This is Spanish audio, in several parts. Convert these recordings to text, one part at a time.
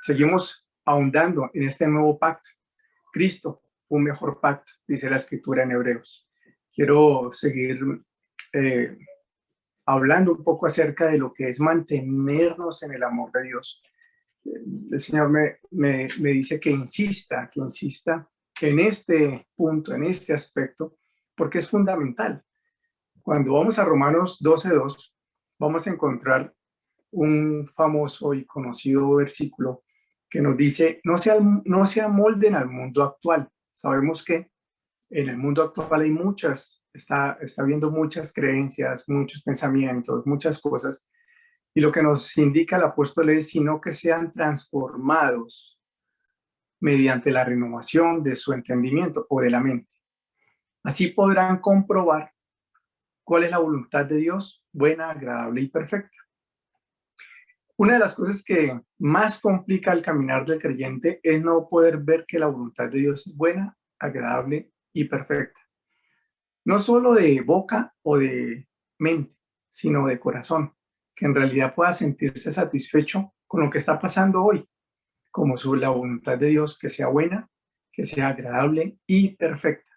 seguimos ahondando en este nuevo pacto. Cristo, un mejor pacto, dice la Escritura en Hebreos. Quiero seguir hablando un poco acerca de lo que es mantenernos en el amor de Dios. El Señor me dice que insista en este punto, en este aspecto, porque es fundamental. Cuando vamos a Romanos 12:2, vamos a encontrar un famoso y conocido versículo que nos dice, no se amolden al mundo actual. Sabemos que en el mundo actual hay está habiendo muchas creencias, muchos pensamientos, muchas cosas, y lo que nos indica el apóstol es, sino que sean transformados mediante la renovación de su entendimiento o de la mente. Así podrán comprobar cuál es la voluntad de Dios, buena, agradable y perfecta. Una de las cosas que más complica el caminar del creyente es no poder ver que la voluntad de Dios es buena, agradable y perfecta. No solo de boca o de mente, sino de corazón, que en realidad pueda sentirse satisfecho con lo que está pasando hoy, como la voluntad de Dios, que sea buena, que sea agradable y perfecta.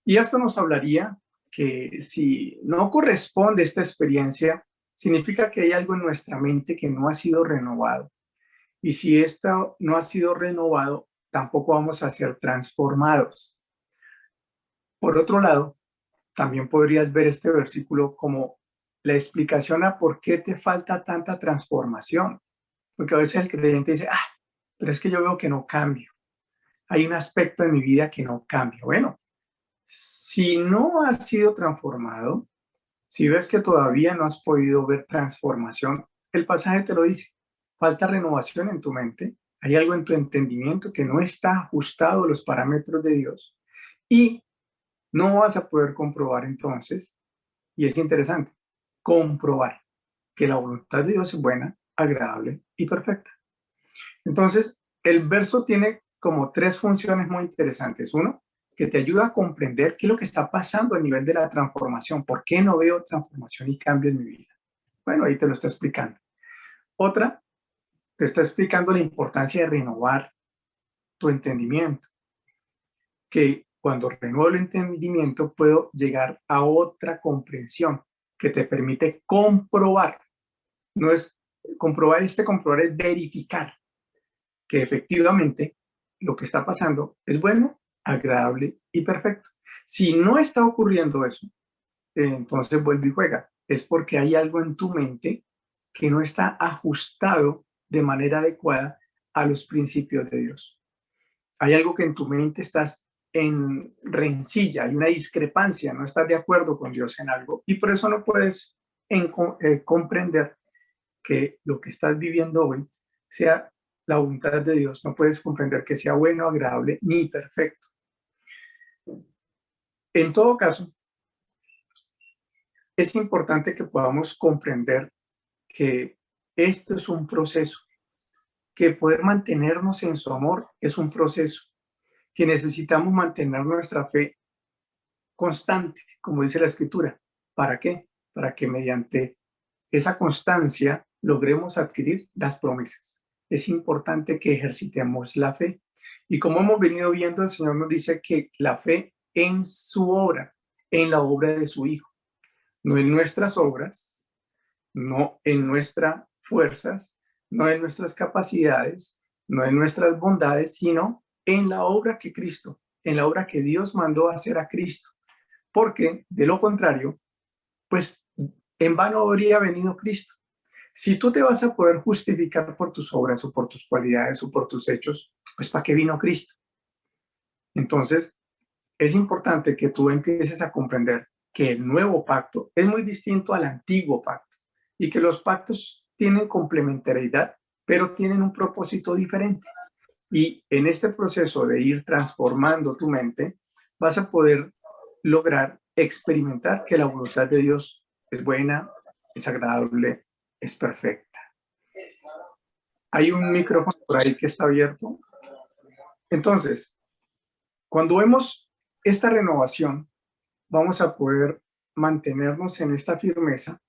Y esto nos hablaría que si no corresponde esta experiencia, significa que hay algo en nuestra mente que no ha sido renovado. Y si esto no ha sido renovado, tampoco vamos a ser transformados. Por otro lado, también podrías ver este versículo como la explicación a por qué te falta tanta transformación. Porque a veces el creyente dice, pero es que yo veo que no cambio. Hay un aspecto de mi vida que no cambia. Bueno, si no has sido transformado, si ves que todavía no has podido ver transformación, el pasaje te lo dice. Falta renovación en tu mente. Hay algo en tu entendimiento que no está ajustado a los parámetros de Dios. Y no vas a poder comprobar entonces, y es interesante, comprobar que la voluntad de Dios es buena, agradable y perfecta. Entonces, el verso tiene como tres funciones muy interesantes. Uno, que te ayuda a comprender qué es lo que está pasando a nivel de la transformación. ¿Por qué no veo transformación y cambio en mi vida? Bueno, ahí te lo está explicando. Otra, te está explicando la importancia de renovar tu entendimiento. Que cuando renuevo el entendimiento puedo llegar a otra comprensión que te permite comprobar. No es comprobar es verificar que efectivamente lo que está pasando es bueno, agradable y perfecto. Si no está ocurriendo eso, entonces vuelve y juega. Es porque hay algo en tu mente que no está ajustado de manera adecuada a los principios de Dios. Hay algo que en tu mente estás en rencilla, hay una discrepancia, no estás de acuerdo con Dios en algo y por eso no puedes comprender que lo que estás viviendo hoy sea la voluntad de Dios. No puedes comprender que sea bueno, agradable ni perfecto. En todo caso, es importante que podamos comprender que esto es un proceso, que poder mantenernos en su amor es un proceso, que necesitamos mantener nuestra fe constante, como dice la Escritura. ¿Para qué? Para que mediante esa constancia logremos adquirir las promesas. Es importante que ejercitemos la fe. Y como hemos venido viendo, el Señor nos dice que la fe en su obra, en la obra de su Hijo, no en nuestras obras, no en nuestras fuerzas, no en nuestras capacidades, no en nuestras bondades, sino en la obra que Cristo, en la obra que Dios mandó hacer a Cristo. Porque de lo contrario, pues en vano habría venido Cristo. Si tú te vas a poder justificar por tus obras o por tus cualidades o por tus hechos, pues ¿para qué vino Cristo? Entonces, es importante que tú empieces a comprender que el nuevo pacto es muy distinto al antiguo pacto y que los pactos tienen complementariedad, pero tienen un propósito diferente. Y en este proceso de ir transformando tu mente, vas a poder lograr experimentar que la voluntad de Dios es buena, es agradable, es perfecta. Hay un micrófono por ahí que está abierto. Entonces, cuando vemos esta renovación, vamos a poder mantenernos en esta firmeza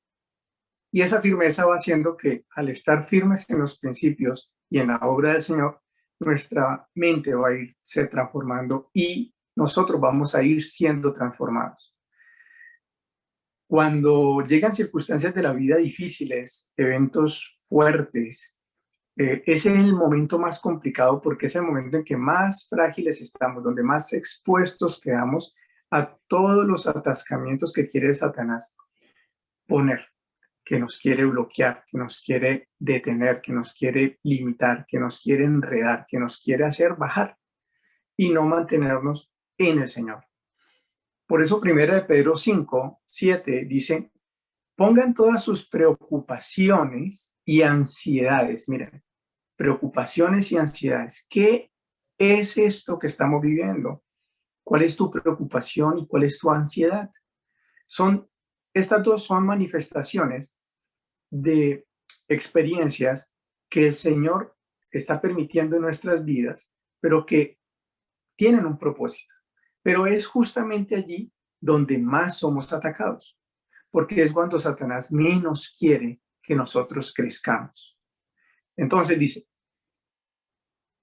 y esa firmeza va haciendo que al estar firmes en los principios y en la obra del Señor, nuestra mente va a irse transformando y nosotros vamos a ir siendo transformados. Cuando llegan circunstancias de la vida difíciles, eventos fuertes, ese es el momento más complicado porque es el momento en que más frágiles estamos, donde más expuestos quedamos a todos los atascamientos que quiere Satanás poner, que nos quiere bloquear, que nos quiere detener, que nos quiere limitar, que nos quiere enredar, que nos quiere hacer bajar y no mantenernos en el Señor. Por eso, 1 Pedro 5:7 dice, pongan todas sus preocupaciones y ansiedades. Miren, preocupaciones y ansiedades. ¿Qué es esto que estamos viviendo? ¿Cuál es tu preocupación y cuál es tu ansiedad? Estas dos son manifestaciones de experiencias que el Señor está permitiendo en nuestras vidas, pero que tienen un propósito. Pero es justamente allí donde más somos atacados, porque es cuando Satanás menos quiere que nosotros crezcamos. Entonces dice,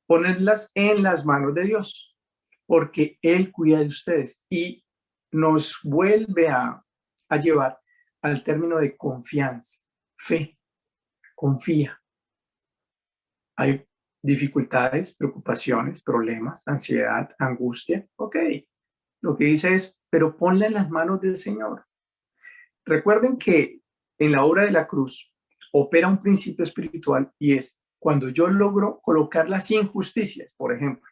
ponedlas en las manos de Dios, porque Él cuida de ustedes y nos vuelve a llevar al término de confianza, fe, confía. Hay dificultades, preocupaciones, problemas, ansiedad, angustia. Ok, lo que dice es, pero ponla en las manos del Señor. Recuerden que en la obra de la cruz opera un principio espiritual y es cuando yo logro colocar las injusticias, por ejemplo.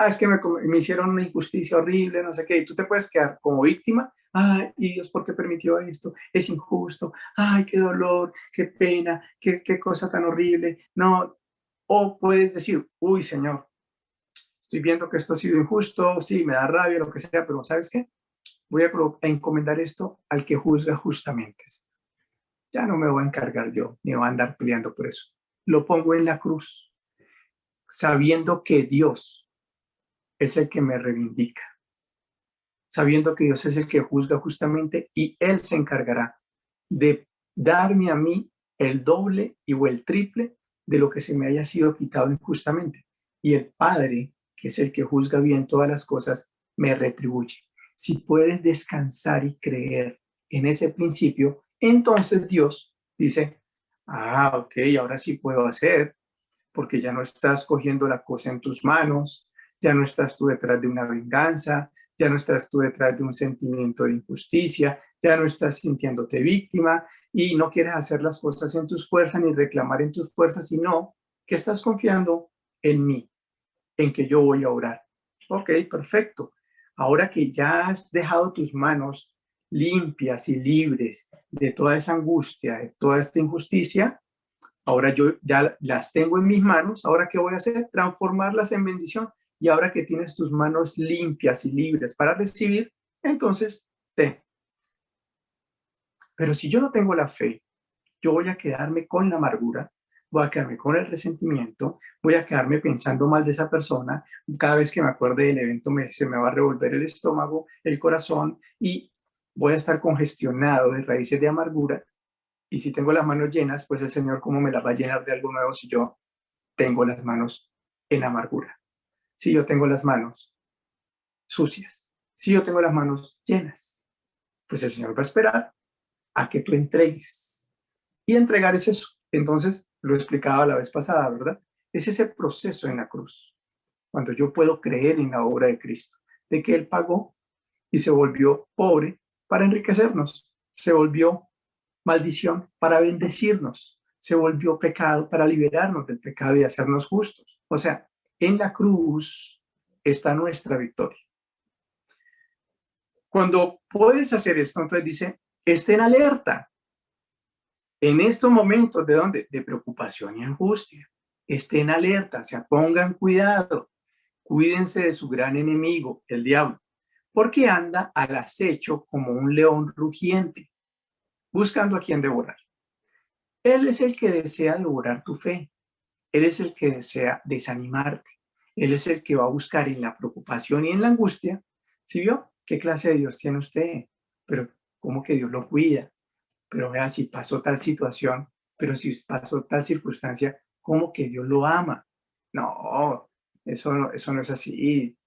Es que me hicieron una injusticia horrible, no sé qué, y tú te puedes quedar como víctima. Ay, y Dios, ¿por qué permitió esto? Es injusto. Ay, qué dolor, qué pena, qué cosa tan horrible. No. O puedes decir, uy, Señor, estoy viendo que esto ha sido injusto, sí, me da rabia, lo que sea, pero ¿sabes qué? Voy a encomendar esto al que juzga justamente. Ya no me voy a encargar yo, ni voy a andar peleando por eso. Lo pongo en la cruz, sabiendo que Dios es el que me reivindica, sabiendo que Dios es el que juzga justamente y Él se encargará de darme a mí el doble o el triple de lo que se me haya sido quitado injustamente. Y el Padre, que es el que juzga bien todas las cosas, me retribuye. Si puedes descansar y creer en ese principio, entonces Dios dice, ok, ahora sí puedo hacer, porque ya no estás cogiendo la cosa en tus manos, ya no estás tú detrás de una venganza, ya no estás tú detrás de un sentimiento de injusticia, ya no estás sintiéndote víctima y no quieres hacer las cosas en tus fuerzas ni reclamar en tus fuerzas, sino que estás confiando en mí, en que yo voy a orar. Ok, perfecto. Ahora que ya has dejado tus manos limpias y libres de toda esa angustia, de toda esta injusticia, ahora yo ya las tengo en mis manos, ahora ¿qué voy a hacer? Transformarlas en bendición. Y ahora que tienes tus manos limpias y libres para recibir, entonces ten. Pero si yo no tengo la fe, yo voy a quedarme con la amargura, voy a quedarme con el resentimiento, voy a quedarme pensando mal de esa persona. Cada vez que me acuerde del evento se me va a revolver el estómago, el corazón y voy a estar congestionado de raíces de amargura. Y si tengo las manos llenas, pues el Señor, ¿cómo me las va a llenar de algo nuevo si yo tengo las manos en amargura? Si yo tengo las manos sucias, si yo tengo las manos llenas, pues el Señor va a esperar a que tú entregues. Y entregar es eso. Entonces, lo explicaba la vez pasada, ¿verdad? Es ese proceso en la cruz, cuando yo puedo creer en la obra de Cristo, de que Él pagó y se volvió pobre para enriquecernos, se volvió maldición para bendecirnos, se volvió pecado para liberarnos del pecado y hacernos justos. O sea, en la cruz está nuestra victoria. Cuando puedes hacer esto, entonces dice, estén alerta. En estos momentos de ¿dónde? De preocupación y angustia. Estén alerta, o sea, pongan cuidado. Cuídense de su gran enemigo, el diablo, porque anda al acecho como un león rugiente, buscando a quien devorar. Él es el que desea devorar tu fe. Él es el que desea desanimarte. Él es el que va a buscar en la preocupación y en la angustia. ¿Sí vio? ¿Qué clase de Dios tiene usted? Pero ¿cómo que Dios lo cuida? Pero vea, si pasó tal situación, pero si pasó tal circunstancia, ¿Cómo que Dios lo ama? No, eso no es así.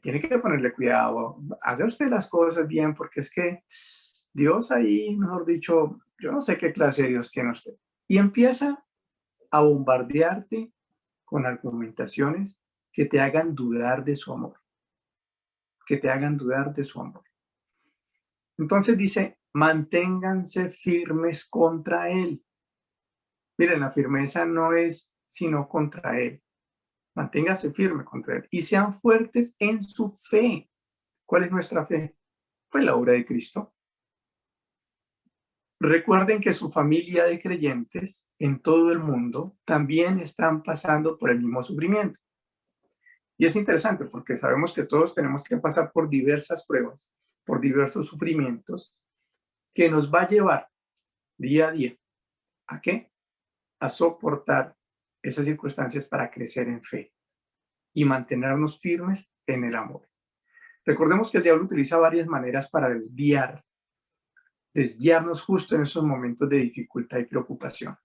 Tiene que ponerle cuidado. Haga usted las cosas bien, porque es que Dios ahí, mejor dicho, yo no sé qué clase de Dios tiene usted. Y empieza a bombardearte con argumentaciones que te hagan dudar de su amor, que te hagan dudar de su amor. Entonces dice, manténganse firmes contra Él. Miren, la firmeza no es sino contra Él. Manténgase firme contra Él y sean fuertes en su fe. ¿Cuál es nuestra fe? Pues la obra de Cristo. Recuerden que su familia de creyentes en todo el mundo también están pasando por el mismo sufrimiento. Y es interesante porque sabemos que todos tenemos que pasar por diversas pruebas, por diversos sufrimientos, que nos va a llevar día a día. ¿A qué? A soportar esas circunstancias para crecer en fe y mantenernos firmes en el amor. Recordemos que el diablo utiliza varias maneras para desviarnos justo en esos momentos de dificultad y preocupación.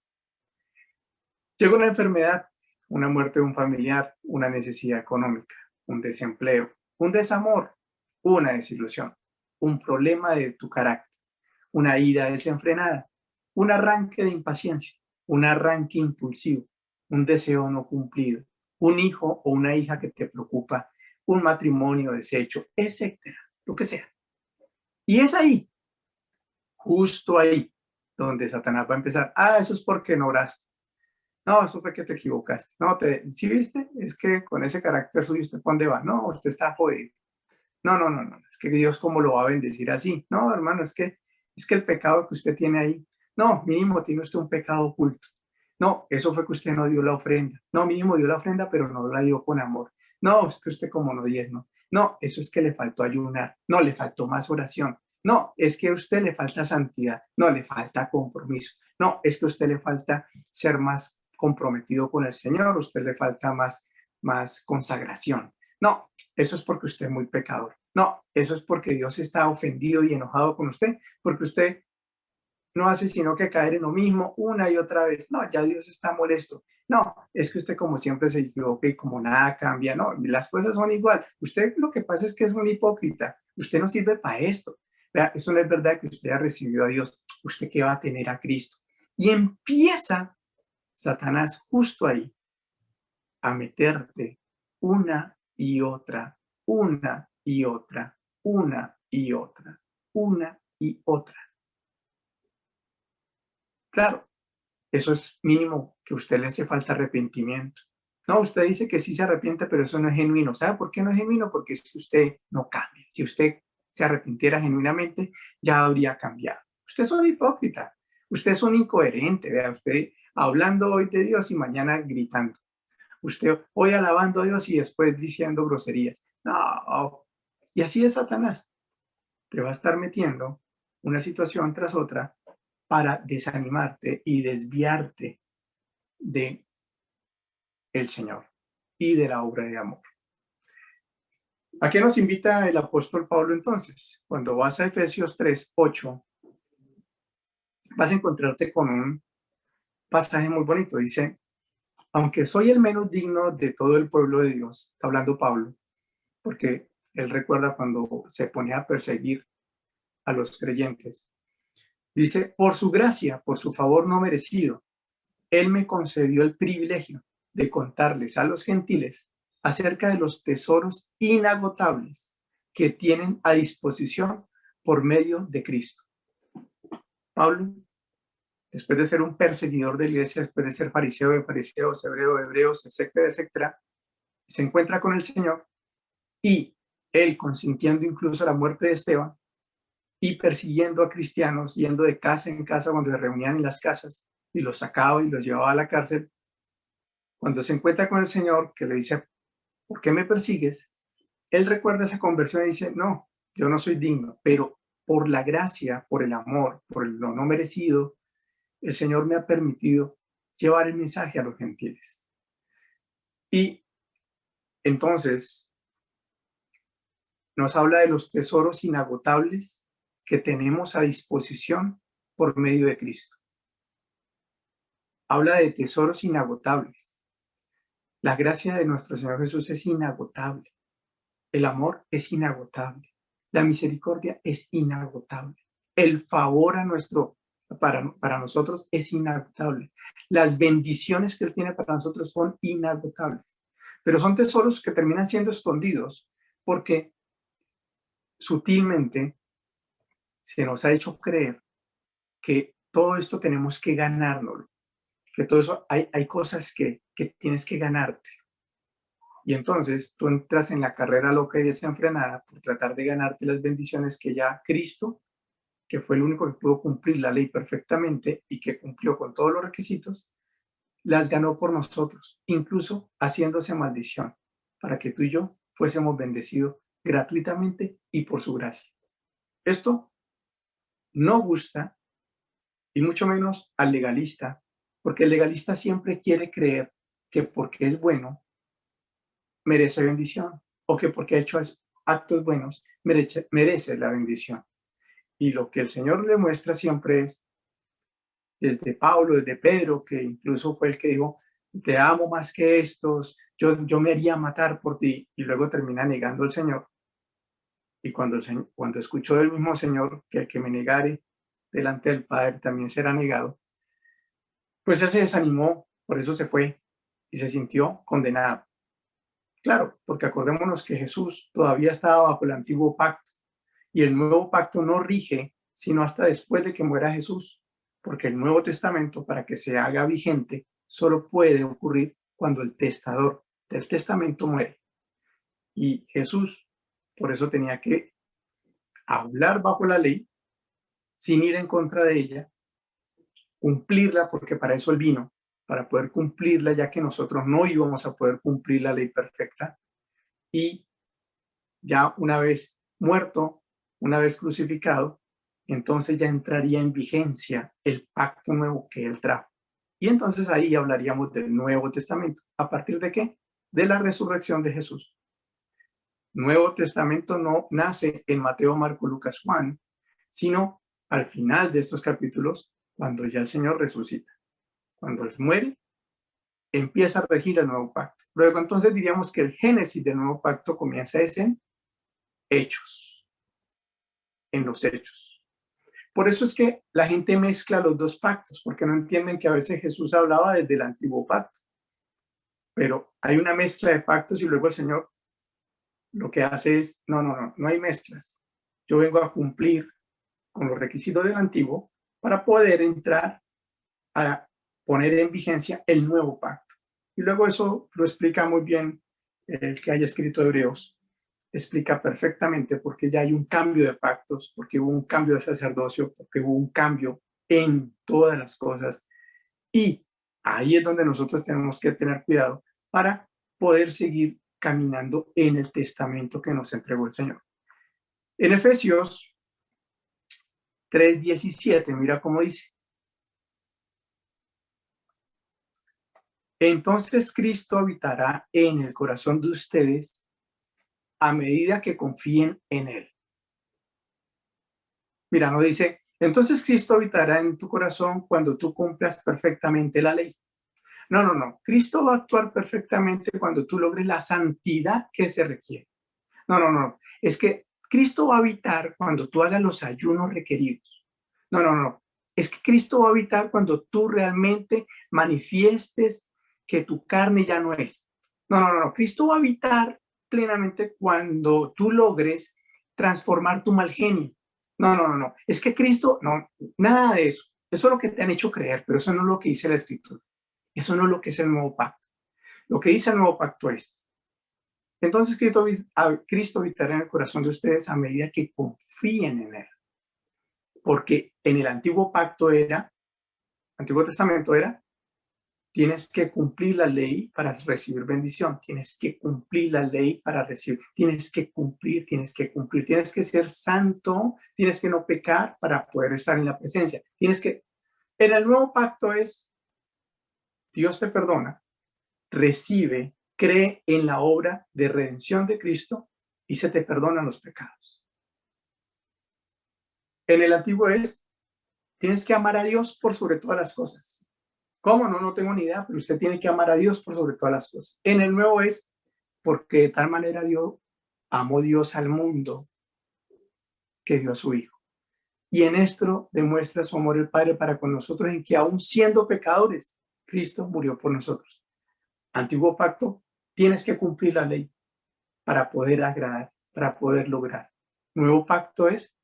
Llega una enfermedad, una muerte de un familiar, una necesidad económica, un desempleo, un desamor, una desilusión, un problema de tu carácter, una ira desenfrenada, un arranque de impaciencia, un arranque impulsivo, un deseo no cumplido, un hijo o una hija que te preocupa, un matrimonio deshecho, etcétera, lo que sea. Y es ahí, justo ahí, donde Satanás va a empezar. Eso es porque no oraste. No, eso fue que te equivocaste. No, ¿sí viste? Es que con ese carácter suyo, ¿usted para dónde va? No, usted está jodido. No. Es que Dios, ¿cómo lo va a bendecir así? No, hermano, es que el pecado que usted tiene ahí, no, mínimo tiene usted un pecado oculto. No, eso fue que usted no dio la ofrenda. No, mínimo dio la ofrenda, pero no la dio con amor. No, es que usted como no diezmó. No, eso es que le faltó ayunar. No, le faltó más oración. No, es que a usted le falta santidad. No, le falta compromiso. No, es que a usted le falta ser más comprometido con el Señor. A usted le falta más consagración. No, eso es porque usted es muy pecador. No, eso es porque Dios está ofendido y enojado con usted, porque usted no hace sino que caer en lo mismo una y otra vez. No, ya Dios está molesto. No, es que usted como siempre se equivoca y como nada cambia. No, las cosas son igual. Usted lo que pasa es que es un hipócrita. Usted no sirve para esto. Vea, eso no es verdad que usted ha recibido a Dios. ¿Usted qué va a tener a Cristo? Y empieza Satanás justo ahí a meterte una y otra, una y otra, una y otra, una y otra. Claro, eso es mínimo que a usted le hace falta arrepentimiento. No, usted dice que sí se arrepiente, pero eso no es genuino. ¿Sabe por qué no es genuino? Porque es que usted no cambia. Si usted se arrepintiera genuinamente, ya habría cambiado. Usted es un hipócrita. Usted es un incoherente. Vea, usted hablando hoy de Dios y mañana gritando. Usted hoy alabando a Dios y después diciendo groserías. No. Y así es Satanás. Te va a estar metiendo una situación tras otra para desanimarte y desviarte de el Señor y de la obra de amor. ¿A qué nos invita el apóstol Pablo entonces? Cuando vas a Efesios 3:8, vas a encontrarte con un pasaje muy bonito. Dice, aunque soy el menos digno de todo el pueblo de Dios, está hablando Pablo, porque él recuerda cuando se ponía a perseguir a los creyentes. Dice, por su gracia, por su favor no merecido, él me concedió el privilegio de contarles a los gentiles acerca de los tesoros inagotables que tienen a disposición por medio de Cristo. Pablo, después de ser un perseguidor de la iglesia, después de ser fariseo de fariseos, hebreo de hebreos, etcétera, etcétera, se encuentra con el Señor y él consintiendo incluso la muerte de Esteban y persiguiendo a cristianos, yendo de casa en casa cuando se reunían en las casas y los sacaba y los llevaba a la cárcel. Cuando se encuentra con el Señor, que le dice, ¿por qué me persigues? Él recuerda esa conversión y dice, no, yo no soy digno, pero por la gracia, por el amor, por lo no merecido, el Señor me ha permitido llevar el mensaje a los gentiles. Y entonces nos habla de los tesoros inagotables que tenemos a disposición por medio de Cristo. habla de tesoros inagotables. La gracia de nuestro Señor Jesús es inagotable. El amor es inagotable. La misericordia es inagotable. El favor para nosotros es inagotable. Las bendiciones que Él tiene para nosotros son inagotables. Pero son tesoros que terminan siendo escondidos porque sutilmente se nos ha hecho creer que todo esto tenemos que ganárnoslo, que todo eso hay cosas que tienes que ganarte. Y entonces tú entras en la carrera loca y desenfrenada por tratar de ganarte las bendiciones que ya Cristo, que fue el único que pudo cumplir la ley perfectamente y que cumplió con todos los requisitos, las ganó por nosotros, incluso haciéndose maldición, para que tú y yo fuésemos bendecidos gratuitamente y por su gracia. Esto no gusta, y mucho menos al legalista, porque el legalista siempre quiere creer que porque es bueno, merece bendición, o que porque ha hecho actos buenos, merece la bendición. Y lo que el Señor le muestra siempre es, desde Pablo, desde Pedro, que incluso fue el que dijo, te amo más que estos, yo me haría matar por ti, y luego termina negando al Señor. Y cuando escuchó del mismo Señor que el que me negare delante del Padre también será negado, pues él se desanimó, por eso se fue y se sintió condenado. Claro, porque acordémonos que Jesús todavía estaba bajo el antiguo pacto y el nuevo pacto no rige sino hasta después de que muera Jesús, porque el Nuevo Testamento, para que se haga vigente, solo puede ocurrir cuando el testador del testamento muere. Y Jesús, por eso tenía que hablar bajo la ley, sin ir en contra de ella, cumplirla, porque para eso Él vino, para poder cumplirla, ya que nosotros no íbamos a poder cumplir la ley perfecta. Y ya una vez muerto, una vez crucificado, entonces ya entraría en vigencia el pacto nuevo que Él trajo. Y entonces ahí hablaríamos del Nuevo Testamento. ¿A partir de qué? De la resurrección de Jesús. Nuevo Testamento no nace en Mateo, Marco, Lucas, Juan, sino al final de estos capítulos, cuando ya el Señor resucita. Cuando Él muere, empieza a regir el nuevo pacto. Luego entonces diríamos que el génesis del nuevo pacto comienza en Hechos, en los Hechos. Por eso es que la gente mezcla los dos pactos, porque no entienden que a veces Jesús hablaba desde el antiguo pacto, pero hay una mezcla de pactos y luego el Señor lo que hace es, no hay mezclas. Yo vengo a cumplir con los requisitos del antiguo para poder entrar a poner en vigencia el nuevo pacto. Y luego eso lo explica muy bien el que haya escrito Hebreos, explica perfectamente por qué ya hay un cambio de pactos, porque hubo un cambio de sacerdocio, porque hubo un cambio en todas las cosas. Y ahí es donde nosotros tenemos que tener cuidado para poder seguir caminando en el testamento que nos entregó el Señor. En Efesios 3:17, mira cómo dice. Entonces Cristo habitará en el corazón de ustedes a medida que confíen en Él. Mira, no dice, entonces Cristo habitará en tu corazón cuando tú cumplas perfectamente la ley. No. Cristo va a actuar perfectamente cuando tú logres la santidad que se requiere. No. Es que Cristo va a habitar cuando tú hagas los ayunos requeridos. No. Es que Cristo va a habitar cuando tú realmente manifiestes que tu carne ya no es. No. Cristo va a habitar plenamente cuando tú logres transformar tu mal genio. No. Es que Cristo, no, nada de eso. Eso es lo que te han hecho creer, pero eso no es lo que dice la Escritura. Eso no es lo que es el nuevo pacto. Lo que dice el nuevo pacto es, entonces Cristo habitará en el corazón de ustedes a medida que confíen en Él. Porque en el antiguo pacto Antiguo Testamento era, tienes que cumplir la ley para recibir bendición, tienes que cumplir la ley para recibir, tienes que cumplir, tienes que ser santo, tienes que no pecar para poder estar en la presencia. En el nuevo pacto es, Dios te perdona, recibe, cree en la obra de redención de Cristo y se te perdonan los pecados. En el antiguo es, tienes que amar a Dios por sobre todas las cosas, ¿Cómo? No, no tengo ni idea, pero usted tiene que amar a Dios por sobre todas las cosas. En el nuevo es porque de tal manera amó Dios al mundo que dio a su Hijo. Y en esto demuestra su amor el Padre para con nosotros, en que aún siendo pecadores, Cristo murió por nosotros. Antiguo pacto, tienes que cumplir la ley para poder agradar, para poder lograr. Nuevo pacto es,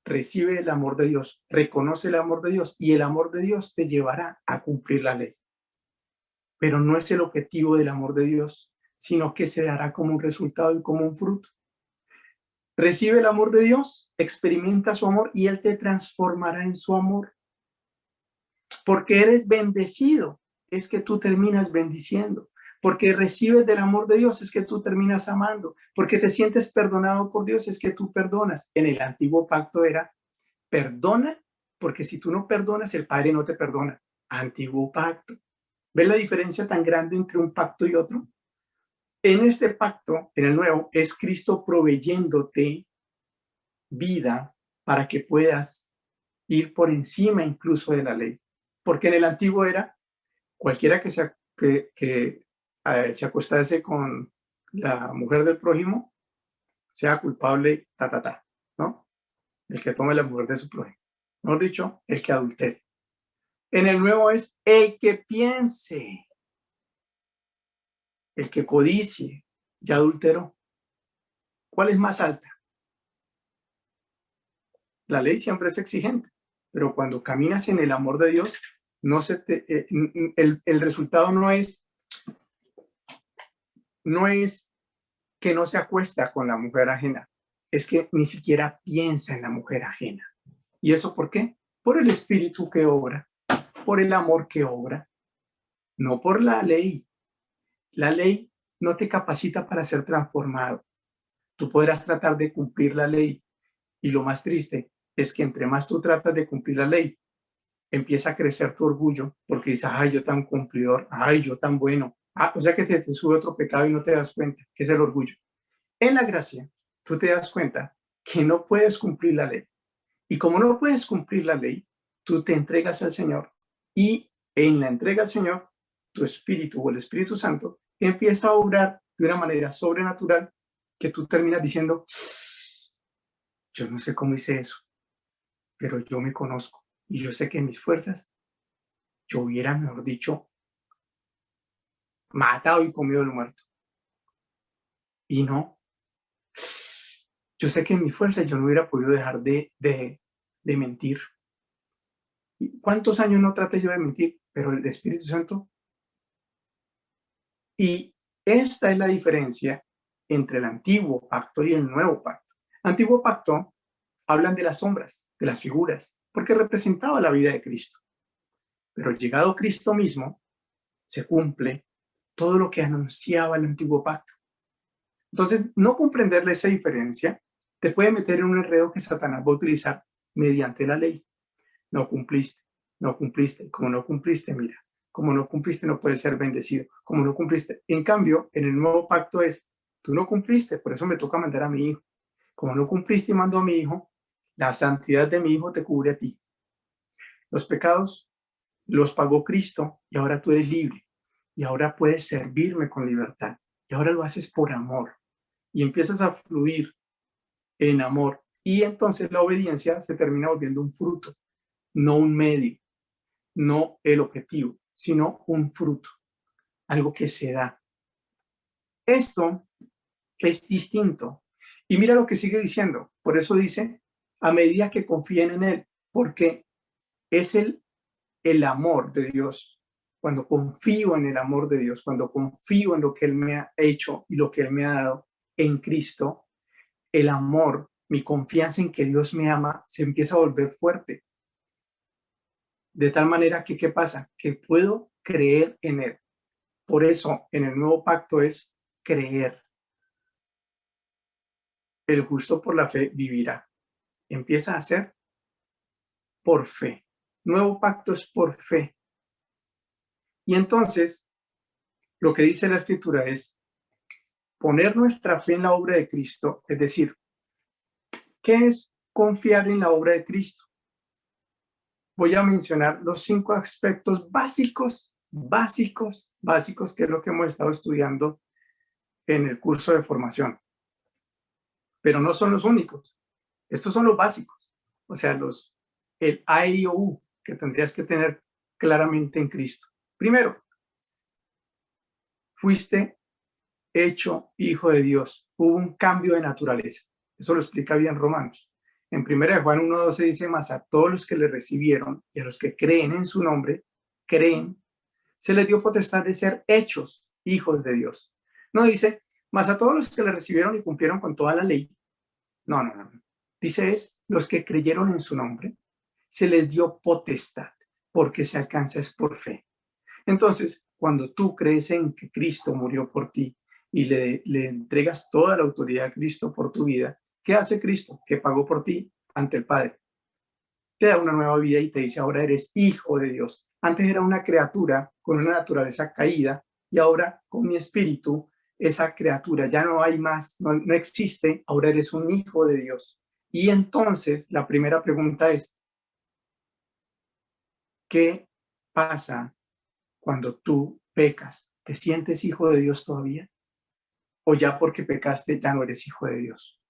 recibe el amor de Dios, reconoce el amor de Dios y el amor de Dios te llevará a cumplir la ley. Pero no es el objetivo del amor de Dios, sino que se dará como un resultado y como un fruto. Recibe el amor de Dios, experimenta su amor y Él te transformará en su amor. Porque eres bendecido, es que tú terminas bendiciendo. Porque recibes del amor de Dios, es que tú terminas amando. Porque te sientes perdonado por Dios, es que tú perdonas. En el antiguo pacto era, perdona, porque si tú no perdonas, el Padre no te perdona. Antiguo pacto. ¿Ves la diferencia tan grande entre un pacto y otro? En este pacto, en el nuevo, es Cristo proveyéndote vida para que puedas ir por encima incluso de la ley. Porque en el antiguo era cualquiera que se acostase con la mujer del prójimo, sea culpable, ¿no? El que tome la mujer de su prójimo. Mejor dicho, el que adultere. En el nuevo es el que piense, el que codicie, ya adulteró. ¿Cuál es más alta? La ley siempre es exigente, pero cuando caminas en el amor de Dios, no se te, el resultado no es que no se acuesta con la mujer ajena, es que ni siquiera piensa en la mujer ajena. ¿Y eso por qué? Por el espíritu que obra, por el amor que obra, no por la ley. La ley no te capacita para ser transformado. Tú podrás tratar de cumplir la ley y lo más triste es que entre más tú tratas de cumplir la ley, empieza a crecer tu orgullo porque dices, ay, yo tan cumplidor, ay, yo tan bueno. O sea que se te sube otro pecado y no te das cuenta, que es el orgullo. En la gracia, tú te das cuenta que no puedes cumplir la ley. Y como no puedes cumplir la ley, tú te entregas al Señor y en la entrega al Señor, tu espíritu o el Espíritu Santo empieza a obrar de una manera sobrenatural que tú terminas diciendo, yo no sé cómo hice eso, pero yo me conozco y yo sé que en mis fuerzas yo hubiera, mejor dicho, matado y comido el muerto. Y no, yo sé que en mis fuerzas yo no hubiera podido dejar de mentir. ¿Cuántos años no traté yo de mentir? Pero el Espíritu Santo. Y esta es la diferencia entre el antiguo pacto y el nuevo pacto. Antiguo pacto hablan de las sombras, de las figuras, porque representaba la vida de Cristo. Pero llegado Cristo mismo, se cumple todo lo que anunciaba el antiguo pacto. Entonces, no comprenderle esa diferencia te puede meter en un enredo que Satanás va a utilizar mediante la ley. No cumpliste, no cumpliste. Como no cumpliste, mira, como no cumpliste no puedes ser bendecido. Como no cumpliste. En cambio, en el nuevo pacto es, tú no cumpliste, por eso me toca mandar a mi hijo. Como no cumpliste y mando a mi hijo, la santidad de mi hijo te cubre a ti. Los pecados los pagó Cristo y ahora tú eres libre. Y ahora puedes servirme con libertad. Y ahora lo haces por amor. Y empiezas a fluir en amor. Y entonces la obediencia se termina volviendo un fruto, no un medio, no el objetivo, sino un fruto, algo que se da. Esto es distinto. Y mira lo que sigue diciendo. Por eso dice, a medida que confíen en Él, porque es el amor de Dios. Cuando confío en el amor de Dios, cuando confío en lo que Él me ha hecho y lo que Él me ha dado en Cristo, el amor, mi confianza en que Dios me ama, se empieza a volver fuerte. De tal manera que, ¿qué pasa? Que puedo creer en Él. Por eso, en el nuevo pacto es creer. El justo por la fe vivirá. Empieza a ser por fe. Nuevo pacto es por fe. Y entonces, lo que dice la Escritura es poner nuestra fe en la obra de Cristo, es decir, ¿qué es confiar en la obra de Cristo? Voy a mencionar los 5 aspectos básicos básicos, que es lo que hemos estado estudiando en el curso de formación. Pero no son los únicos. Estos son los básicos. O sea, el A, I, O, U que tendrías que tener claramente en Cristo. Primero, fuiste hecho hijo de Dios. Hubo un cambio de naturaleza. Eso lo explica bien Romanos. En 1 Juan 1:12 dice, mas a todos los que le recibieron y a los que creen en su nombre, se les dio potestad de ser hechos hijos de Dios. No dice, mas a todos los que le recibieron y cumplieron con toda la ley. No. Dice es, los que creyeron en su nombre, se les dio potestad, porque se alcanza es por fe. Entonces, cuando tú crees en que Cristo murió por ti y le entregas toda la autoridad a Cristo por tu vida, ¿qué hace Cristo? Que pagó por ti ante el Padre. Te da una nueva vida y te dice, ahora eres hijo de Dios. Antes era una criatura con una naturaleza caída y ahora con mi espíritu, esa criatura ya no hay más, no existe, ahora eres un hijo de Dios. Y entonces la primera pregunta es, ¿qué pasa cuando tú pecas? ¿Te sientes hijo de Dios todavía? ¿O ya porque pecaste ya no eres hijo de Dios?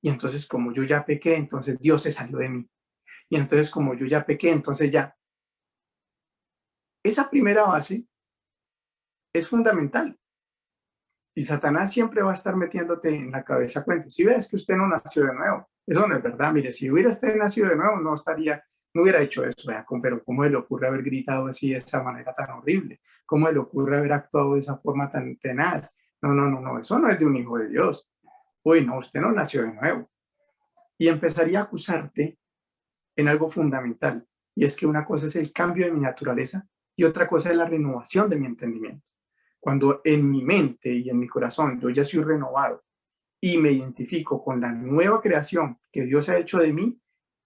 Y entonces como yo ya pequé, entonces Dios se salió de mí. Y entonces como yo ya pequé, entonces ya. Esa primera base es fundamental. Y Satanás siempre va a estar metiéndote en la cabeza cuentos. Si ves que usted no nació de nuevo, eso no es verdad. Mire, si hubiera usted nacido de nuevo, no hubiera hecho eso. Vea, pero ¿cómo le ocurre haber gritado así de esa manera tan horrible? ¿Cómo le ocurre haber actuado de esa forma tan tenaz? No, eso no es de un hijo de Dios. Uy, no, usted no nació de nuevo. Y empezaría a acusarte en algo fundamental. Y es que una cosa es el cambio de mi naturaleza y otra cosa es la renovación de mi entendimiento. Cuando en mi mente y en mi corazón yo ya soy renovado y me identifico con la nueva creación que Dios ha hecho de mí,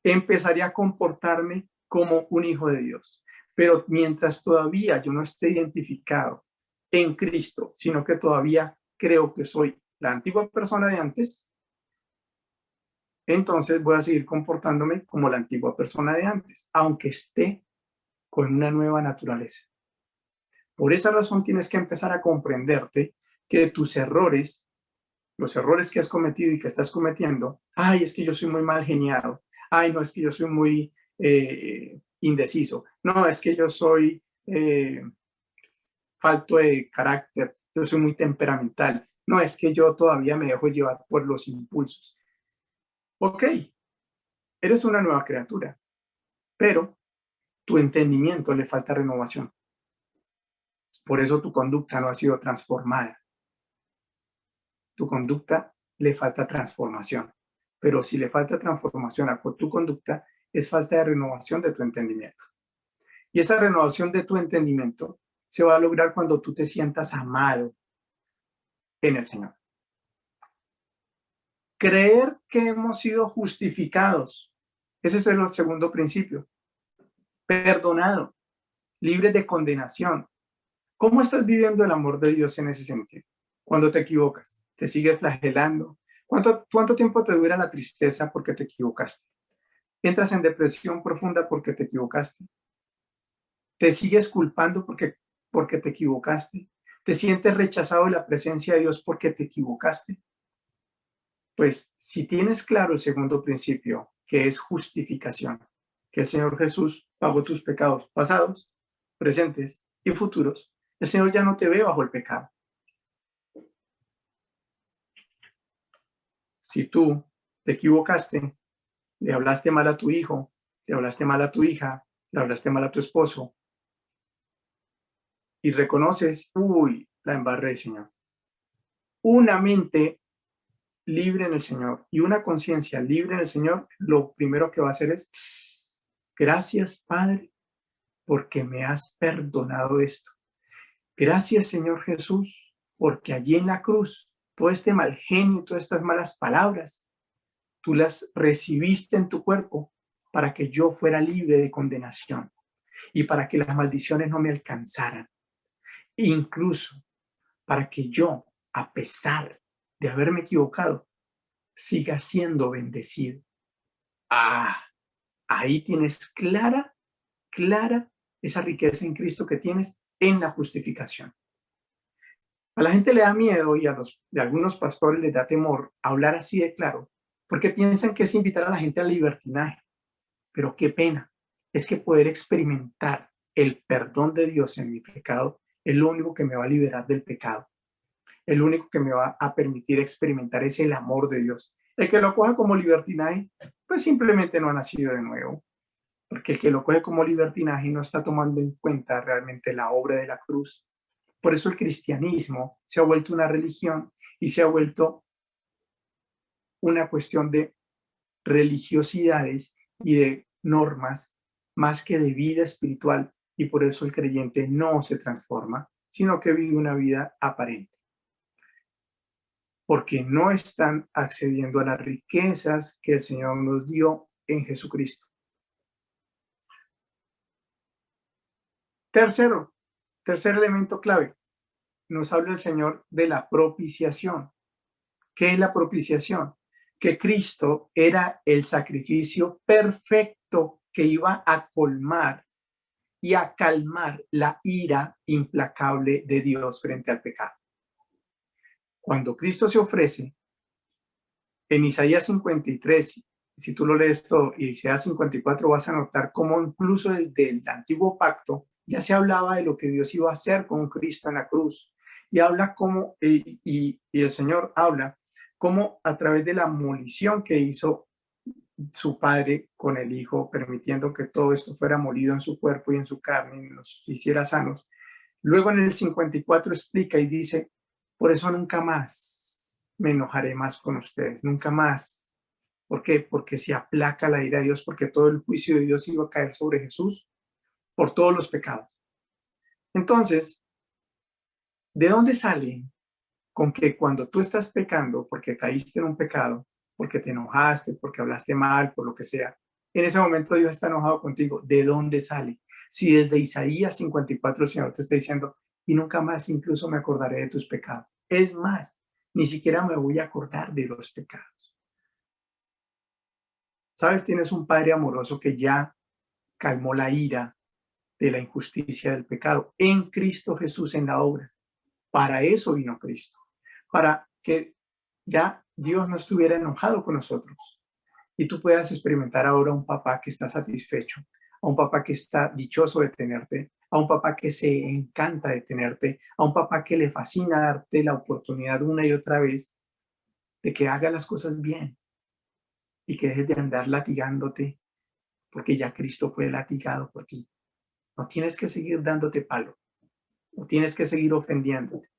empezaría a comportarme como un hijo de Dios. Pero mientras todavía yo no esté identificado en Cristo, sino que todavía creo que soy la antigua persona de antes, entonces voy a seguir comportándome como la antigua persona de antes, aunque esté con una nueva naturaleza. Por esa razón tienes que empezar a comprenderte que tus errores, los errores que has cometido y que estás cometiendo, ay, es que yo soy muy mal geniado, ay, no, es que yo soy muy indeciso, no, es que yo soy falto de carácter, yo soy muy temperamental, no, es que yo todavía me dejo llevar por los impulsos. Ok, eres una nueva criatura, pero tu entendimiento le falta renovación. Por eso tu conducta no ha sido transformada. Tu conducta le falta transformación. Pero si le falta transformación a tu conducta, es falta de renovación de tu entendimiento. Y esa renovación de tu entendimiento se va a lograr cuando tú te sientas amado en el Señor. Creer que hemos sido justificados. Ese es el segundo principio. Perdonado, libre de condenación. ¿Cómo estás viviendo el amor de Dios en ese sentido? Cuando te equivocas, te sigues flagelando. ¿Cuánto tiempo te dura la tristeza porque te equivocaste? ¿Entras en depresión profunda porque te equivocaste? ¿Te sigues culpando porque te equivocaste? ¿Te sientes rechazado de la presencia de Dios porque te equivocaste? Pues si tienes claro el segundo principio, que es justificación, que el Señor Jesús pagó tus pecados pasados, presentes y futuros, el Señor ya no te ve bajo el pecado. Si tú te equivocaste, le hablaste mal a tu hijo, le hablaste mal a tu hija, le hablaste mal a tu esposo, y reconoces, uy, la embarré, Señor. Una mente libre en el Señor y una conciencia libre en el Señor, lo primero que va a hacer es, gracias, Padre, porque me has perdonado esto. Gracias, Señor Jesús, porque allí en la cruz, todo este mal genio, todas estas malas palabras, tú las recibiste en tu cuerpo para que yo fuera libre de condenación y para que las maldiciones no me alcanzaran. Incluso para que yo, a pesar de haberme equivocado, siga siendo bendecido. Ah, ahí tienes clara esa riqueza en Cristo que tienes en la justificación. A la gente le da miedo y a algunos pastores les da temor hablar así de claro, porque piensan que es invitar a la gente al libertinaje. Pero qué pena, es que poder experimentar el perdón de Dios en mi pecado es lo único que me va a liberar del pecado. El único que me va a permitir experimentar es el amor de Dios. El que lo coja como libertinaje, pues simplemente no ha nacido de nuevo, porque el que lo coge como libertinaje no está tomando en cuenta realmente la obra de la cruz. Por eso el cristianismo se ha vuelto una religión y se ha vuelto una cuestión de religiosidades y de normas más que de vida espiritual, y por eso el creyente no se transforma, sino que vive una vida aparente, porque no están accediendo a las riquezas que el Señor nos dio en Jesucristo. Tercer elemento clave, nos habla el Señor de la propiciación. ¿Qué es la propiciación? Que Cristo era el sacrificio perfecto que iba a colmar y a calmar la ira implacable de Dios frente al pecado. Cuando Cristo se ofrece, en Isaías 53, si tú lo lees todo, y Isaías 54, vas a notar cómo incluso desde el antiguo pacto ya se hablaba de lo que Dios iba a hacer con Cristo en la cruz. Y habla cómo, y el Señor habla cómo a través de la molición que hizo su padre con el hijo, permitiendo que todo esto fuera molido en su cuerpo y en su carne y nos hiciera sanos. Luego en el 54 explica y dice, por eso nunca más me enojaré más con ustedes, nunca más. ¿Por qué? Porque se aplaca la ira de Dios, porque todo el juicio de Dios iba a caer sobre Jesús por todos los pecados. Entonces, ¿de dónde sale con que cuando tú estás pecando, porque caíste en un pecado, porque te enojaste, porque hablaste mal, por lo que sea, en ese momento Dios está enojado contigo? ¿De dónde sale? Si desde Isaías 54 el Señor te está diciendo, y nunca más incluso me acordaré de tus pecados. Es más, ni siquiera me voy a acordar de los pecados. ¿Sabes? Tienes un Padre amoroso que ya calmó la ira de la injusticia del pecado en Cristo Jesús en la obra. Para eso vino Cristo, para que ya Dios no estuviera enojado con nosotros y tú puedas experimentar ahora un papá que está satisfecho, a un papá que está dichoso de tenerte, a un papá que se encanta de tenerte, a un papá que le fascina darte la oportunidad una y otra vez de que haga las cosas bien y que dejes de andar latigándote, porque ya Cristo fue latigado por ti. No tienes que seguir dándote palo, no tienes que seguir ofendiéndote,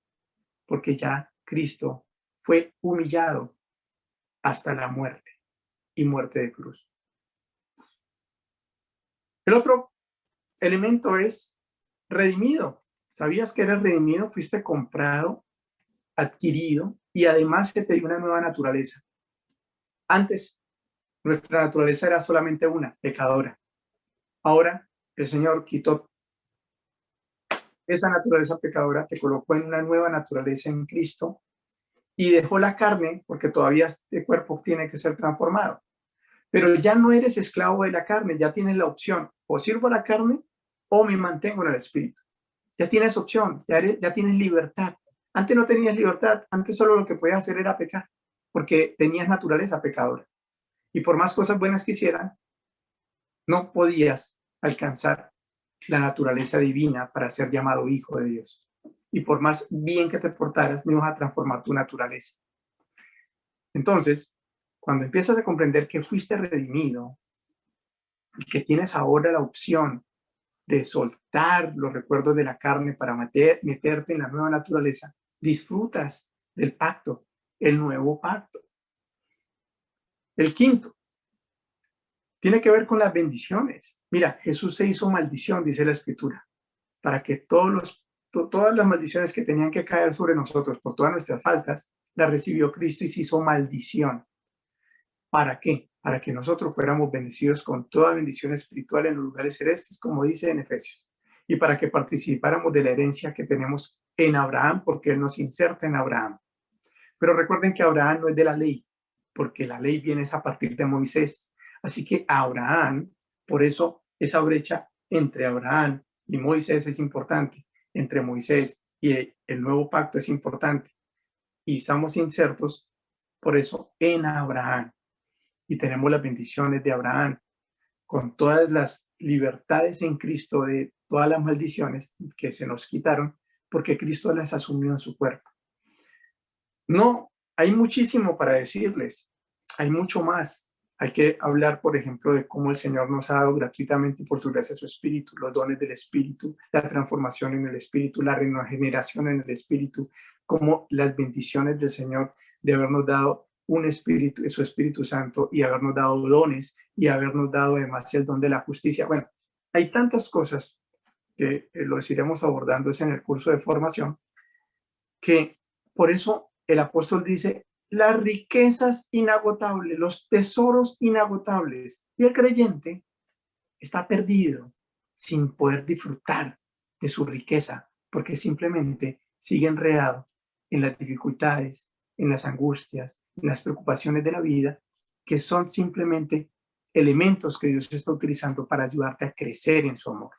porque ya Cristo fue humillado hasta la muerte y muerte de cruz. El otro elemento es redimido. ¿Sabías que eres redimido? Fuiste comprado, adquirido y además que te dio una nueva naturaleza. Antes, nuestra naturaleza era solamente una, pecadora. Ahora, el Señor quitó esa naturaleza pecadora, te colocó en una nueva naturaleza en Cristo y dejó la carne, porque todavía este cuerpo tiene que ser transformado. Pero ya no eres esclavo de la carne, ya tienes la opción, o sirvo a la carne o me mantengo en el espíritu. Ya tienes opción, ya tienes libertad. Antes no tenías libertad, antes solo lo que podías hacer era pecar, porque tenías naturaleza pecadora. Y por más cosas buenas que hicieran, no podías alcanzar la naturaleza divina para ser llamado hijo de Dios. Y por más bien que te portaras, no ibas a transformar tu naturaleza. Entonces, cuando empiezas a comprender que fuiste redimido y que tienes ahora la opción de soltar los recuerdos de la carne para meterte en la nueva naturaleza, disfrutas del pacto, el nuevo pacto. El quinto tiene que ver con las bendiciones. Mira, Jesús se hizo maldición, dice la Escritura, para que todas las maldiciones que tenían que caer sobre nosotros por todas nuestras faltas, las recibió Cristo y se hizo maldición. ¿Para qué? Para que nosotros fuéramos bendecidos con toda bendición espiritual en los lugares celestes, como dice en Efesios, y para que participáramos de la herencia que tenemos en Abraham, porque Él nos inserta en Abraham. Pero recuerden que Abraham no es de la ley, porque la ley viene a partir de Moisés. Así que Abraham, por eso esa brecha entre Abraham y Moisés es importante, entre Moisés y el nuevo pacto es importante, y estamos insertos, por eso, en Abraham, y tenemos las bendiciones de Abraham, con todas las libertades en Cristo de todas las maldiciones que se nos quitaron, porque Cristo las asumió en su cuerpo. No, hay muchísimo para decirles, hay mucho más. Hay que hablar, por ejemplo, de cómo el Señor nos ha dado gratuitamente por su gracia su Espíritu, los dones del Espíritu, la transformación en el Espíritu, la regeneración en el Espíritu, como las bendiciones del Señor de habernos dado un Espíritu, su Espíritu Santo, y habernos dado dones, y habernos dado además el don de la justicia. Bueno, hay tantas cosas que los iremos abordando en el curso de formación, que por eso el apóstol dice, las riquezas inagotables, los tesoros inagotables. Y el creyente está perdido sin poder disfrutar de su riqueza, porque simplemente sigue enredado en las dificultades, en las angustias, en las preocupaciones de la vida, que son simplemente elementos que Dios está utilizando para ayudarte a crecer en su amor.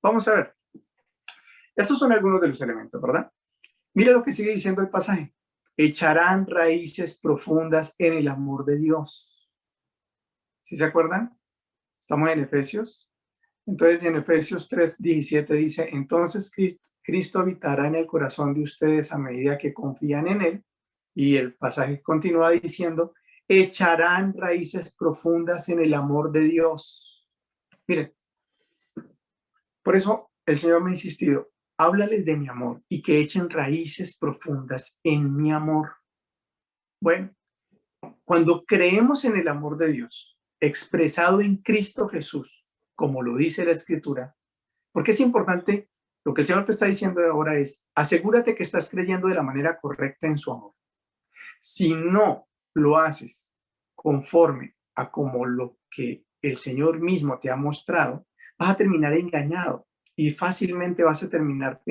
Vamos a ver. Estos son algunos de los elementos, ¿verdad? Mira lo que sigue diciendo el pasaje. Echarán raíces profundas en el amor de Dios. ¿Sí se acuerdan? Estamos en Efesios. Entonces, en Efesios 3:17 dice, entonces Cristo habitará en el corazón de ustedes a medida que confían en Él. Y el pasaje continúa diciendo, echarán raíces profundas en el amor de Dios. Miren, por eso el Señor me ha insistido, háblales de mi amor y que echen raíces profundas en mi amor. Bueno, cuando creemos en el amor de Dios, expresado en Cristo Jesús, como lo dice la Escritura, porque es importante, lo que el Señor te está diciendo ahora es, asegúrate que estás creyendo de la manera correcta en su amor. Si no lo haces conforme a como lo que el Señor mismo te ha mostrado, vas a terminar engañado y fácilmente vas a terminar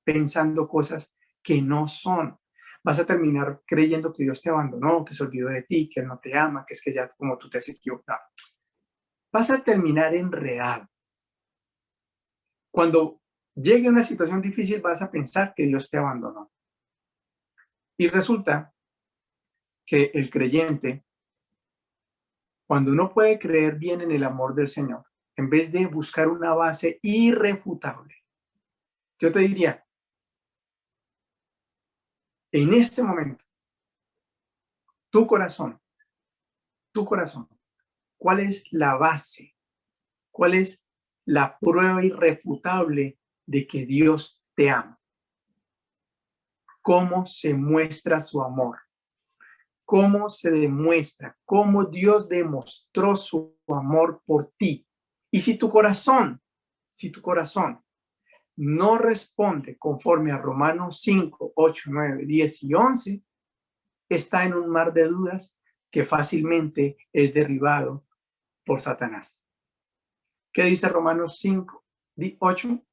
pensando cosas que no son. Vas a terminar creyendo que Dios te abandonó, que se olvidó de ti, que Él no te ama, que es que ya como tú te has equivocado. Vas a terminar enredado. Cuando llegue una situación difícil, vas a pensar que Dios te abandonó. Y resulta que el creyente, cuando no puede creer bien en el amor del Señor, en vez de buscar una base irrefutable, yo te diría, en este momento, tu corazón, ¿cuál es la base? ¿Cuál es la prueba irrefutable de que Dios te ama? ¿Cómo se muestra su amor? ¿Cómo se demuestra? ¿Cómo Dios demostró su amor por ti? Y si tu corazón no responde conforme a Romanos 5, 8, 9, 10 y 11, está en un mar de dudas que fácilmente es derribado por Satanás. ¿Qué dice Romanos 5, 8?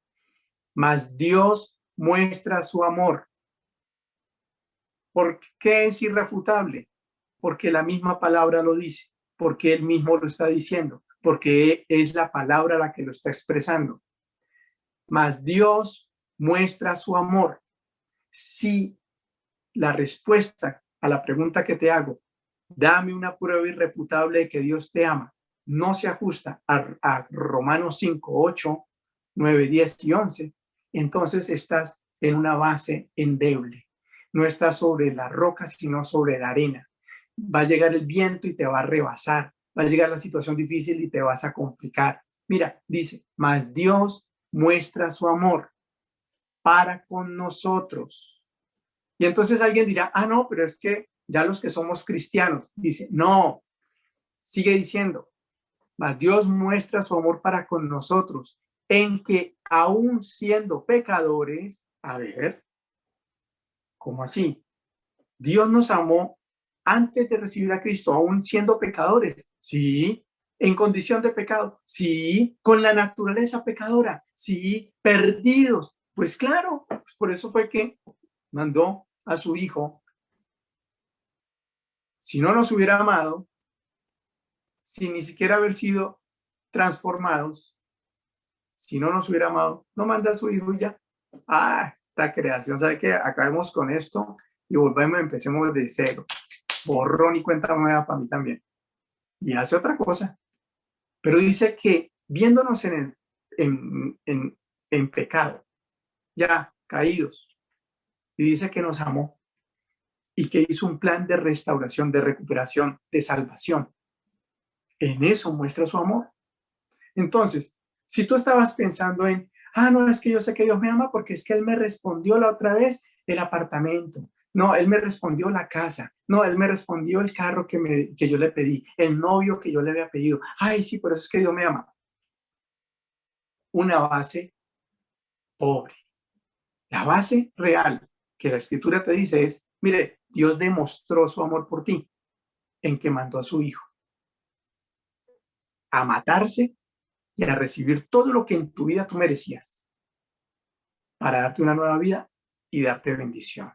Mas Dios muestra su amor. ¿Por qué es irrefutable? Porque la misma palabra lo dice, porque él mismo lo está diciendo, porque es la palabra la que lo está expresando. Mas Dios muestra su amor. Si la respuesta a la pregunta que te hago, dame una prueba irrefutable de que Dios te ama, no se ajusta a Romanos 5, 8, 9, 10 y 11, entonces estás en una base endeble. No estás sobre la roca, sino sobre la arena. Va a llegar el viento y te va a rebasar. Va a llegar la situación difícil y te vas a complicar. Mira, dice, mas Dios muestra su amor para con nosotros. Y entonces alguien dirá, ah, no, pero es que ya los que somos cristianos, dice, no, sigue diciendo, mas Dios muestra su amor para con nosotros, en que aún siendo pecadores, a ver, ¿cómo así? Dios nos amó antes de recibir a Cristo, aún siendo pecadores, sí, en condición de pecado, sí, con la naturaleza pecadora, sí, perdidos, pues claro, pues por eso fue que mandó a su hijo. Si no nos hubiera amado, sin ni siquiera haber sido transformados, si no nos hubiera amado, no manda a su hijo y ya. Ah, esta creación, ¿sabe qué? Acabemos con esto y volvemos, empecemos de cero. Borrón y cuenta nueva para mí también. Y hace otra cosa. Pero dice que viéndonos en pecado, ya caídos, y dice que nos amó y que hizo un plan de restauración, de recuperación, de salvación. En eso muestra su amor. Entonces, si tú estabas pensando en, no, es que yo sé que Dios me ama porque es que Él me respondió la otra vez el apartamento, no, Él me respondió la casa, no, Él me respondió el carro que yo le pedí, el novio que yo le había pedido, ay, sí, por eso es que Dios me ama. Una base pobre. La base real que la Escritura te dice es, mire, Dios demostró su amor por ti en que mandó a su Hijo a matarse y a recibir todo lo que en tu vida tú merecías para darte una nueva vida y darte bendición.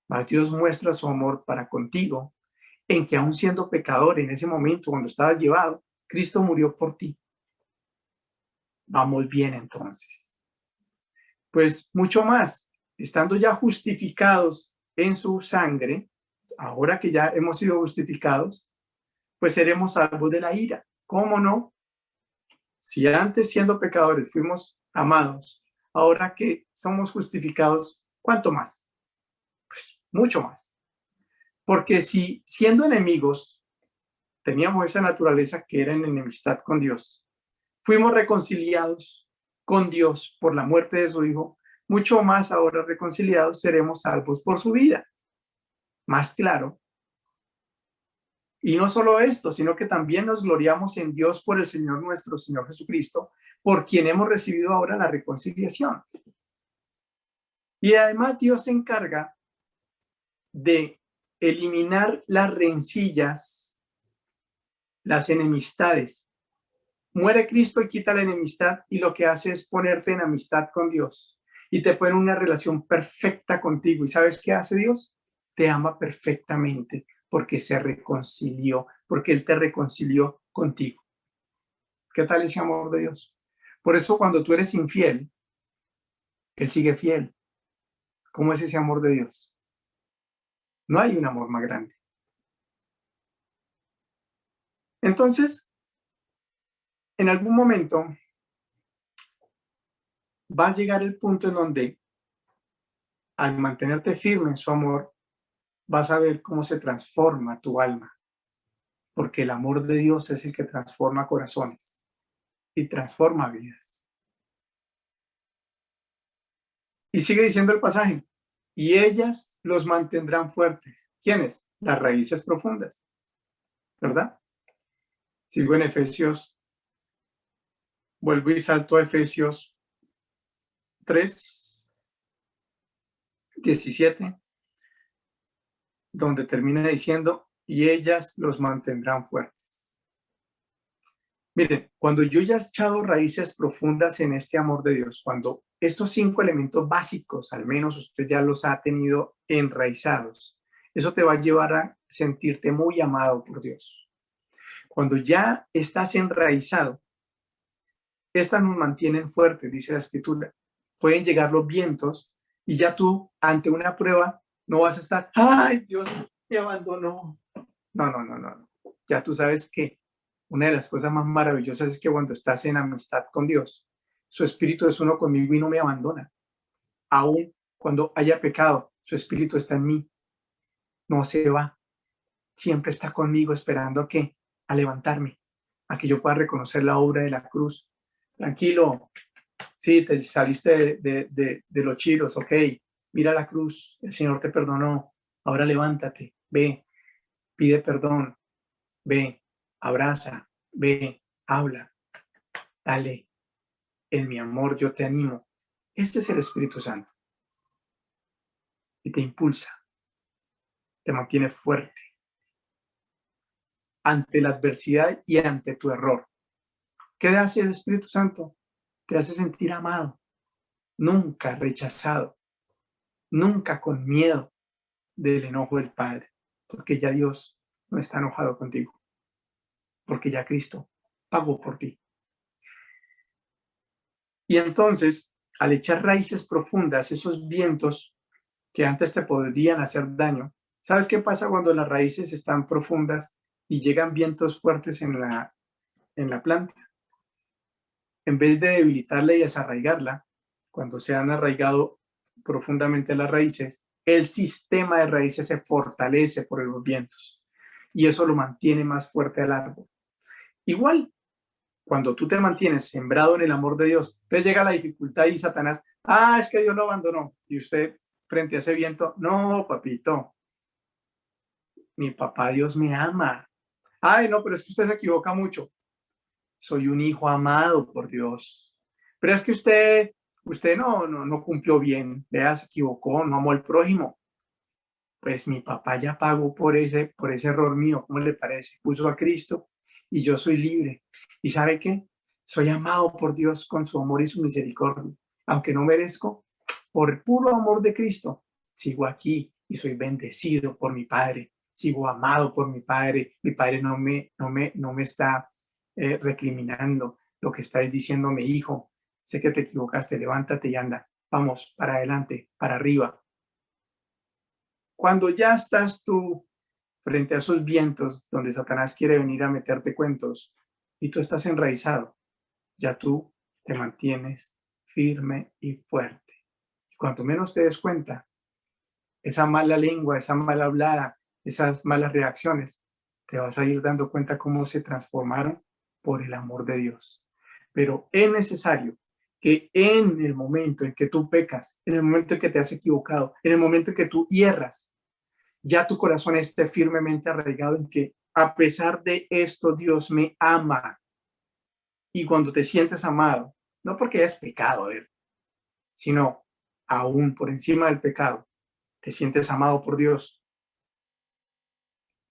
Mas Dios muestra su amor para contigo en que aún siendo pecador en ese momento cuando estabas llevado, Cristo murió por ti. Vamos bien entonces. Pues mucho más, estando ya justificados en su sangre, ahora que ya hemos sido justificados, pues seremos salvos de la ira. ¿Cómo no? Si antes siendo pecadores fuimos amados, ahora que somos justificados, ¿cuánto más? Pues mucho más. Porque si siendo enemigos teníamos esa naturaleza que era en enemistad con Dios, fuimos reconciliados con Dios por la muerte de su Hijo, mucho más ahora reconciliados seremos salvos por su vida. Más claro. Y no solo esto, sino que también nos gloriamos en Dios por el Señor nuestro Señor Jesucristo, por quien hemos recibido ahora la reconciliación. Y además Dios se encarga de eliminar las rencillas, las enemistades. Muere Cristo y quita la enemistad y lo que hace es ponerte en amistad con Dios y te pone una relación perfecta contigo. ¿Y sabes qué hace Dios? Te ama perfectamente porque se reconcilió, porque Él te reconcilió contigo. ¿Qué tal ese amor de Dios? Por eso cuando tú eres infiel, Él sigue fiel. ¿Cómo es ese amor de Dios? No hay un amor más grande. Entonces, en algún momento va a llegar el punto en donde al mantenerte firme en su amor, vas a ver cómo se transforma tu alma, porque el amor de Dios es el que transforma corazones y transforma vidas. Y sigue diciendo el pasaje, y ellas los mantendrán fuertes. ¿Quiénes? Las raíces profundas, ¿verdad? Sigo en Efesios, vuelvo y salto a Efesios 3, 17, donde termina diciendo, y ellas los mantendrán fuertes. Miren, cuando yo ya he echado raíces profundas en este amor de Dios, cuando estos 5 elementos básicos, al menos usted ya los ha tenido enraizados, eso te va a llevar a sentirte muy amado por Dios. Cuando ya estás enraizado, estas nos mantienen fuertes, dice la Escritura. Pueden llegar los vientos y ya tú, ante una prueba, no vas a estar, ¡ay, Dios me abandonó! No. Ya tú sabes que una de las cosas más maravillosas es que cuando estás en amistad con Dios, su espíritu es uno conmigo y no me abandona. Aún cuando haya pecado, su espíritu está en mí, no se va. Siempre está conmigo esperando a levantarme, a que yo pueda reconocer la obra de la cruz. Tranquilo, sí, te saliste de los chiros, ok, mira la cruz, el Señor te perdonó, ahora levántate, ve, pide perdón, ve, abraza, ve, habla, dale, en mi amor yo te animo. Este es el Espíritu Santo y te impulsa, te mantiene fuerte ante la adversidad y ante tu error. ¿Qué hace el Espíritu Santo? Te hace sentir amado, nunca rechazado, nunca con miedo del enojo del Padre, porque ya Dios no está enojado contigo, porque ya Cristo pagó por ti. Y entonces, al echar raíces profundas, esos vientos que antes te podrían hacer daño, ¿sabes qué pasa cuando las raíces están profundas y llegan vientos fuertes en la planta? En vez de debilitarla y desarraigarla, cuando se han arraigado profundamente las raíces, el sistema de raíces se fortalece por los vientos y eso lo mantiene más fuerte al árbol. Igual, cuando tú te mantienes sembrado en el amor de Dios, entonces llega la dificultad y Satanás, es que Dios lo abandonó. Y usted, frente a ese viento, no, papito, mi papá Dios me ama. Ay, no, pero es que usted se equivoca mucho. Soy un hijo amado por Dios. Pero es que usted no cumplió bien, vea, se equivocó, no amó al prójimo. Pues mi papá ya pagó por ese error mío, ¿cómo le parece? Puso a Cristo y yo soy libre. ¿Y sabe qué? Soy amado por Dios con su amor y su misericordia. Aunque no merezco, por el puro amor de Cristo, sigo aquí y soy bendecido por mi Padre. Sigo amado por mi Padre. Mi Padre no me está recriminando lo que estáis diciéndome, hijo. Sé que te equivocaste, levántate y anda. Vamos, para adelante, para arriba. Cuando ya estás tú frente a esos vientos donde Satanás quiere venir a meterte cuentos y tú estás enraizado, ya tú te mantienes firme y fuerte. Y cuanto menos te des cuenta, esa mala lengua, esa mala hablada, esas malas reacciones, te vas a ir dando cuenta cómo se transformaron por el amor de Dios. Pero es necesario que en el momento en que tú pecas, en el momento en que te has equivocado, en el momento en que tú hierras, ya tu corazón esté firmemente arraigado en que a pesar de esto Dios me ama. Y cuando te sientes amado, no porque hayas pecado, sino aún por encima del pecado, te sientes amado por Dios.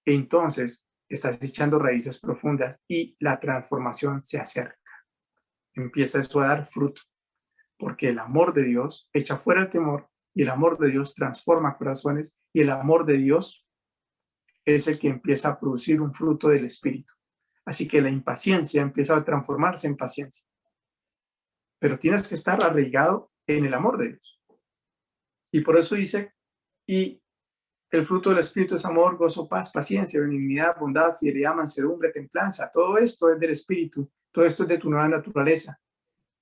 Entonces estás echando raíces profundas y la transformación se acerca. Empieza eso a dar fruto, porque el amor de Dios echa fuera el temor y el amor de Dios transforma corazones y el amor de Dios es el que empieza a producir un fruto del Espíritu. Así que la impaciencia empieza a transformarse en paciencia. Pero tienes que estar arraigado en el amor de Dios. Y por eso dice, y el fruto del Espíritu es amor, gozo, paz, paciencia, benignidad, bondad, fidelidad, mansedumbre, templanza. Todo esto es del Espíritu, todo esto es de tu nueva naturaleza,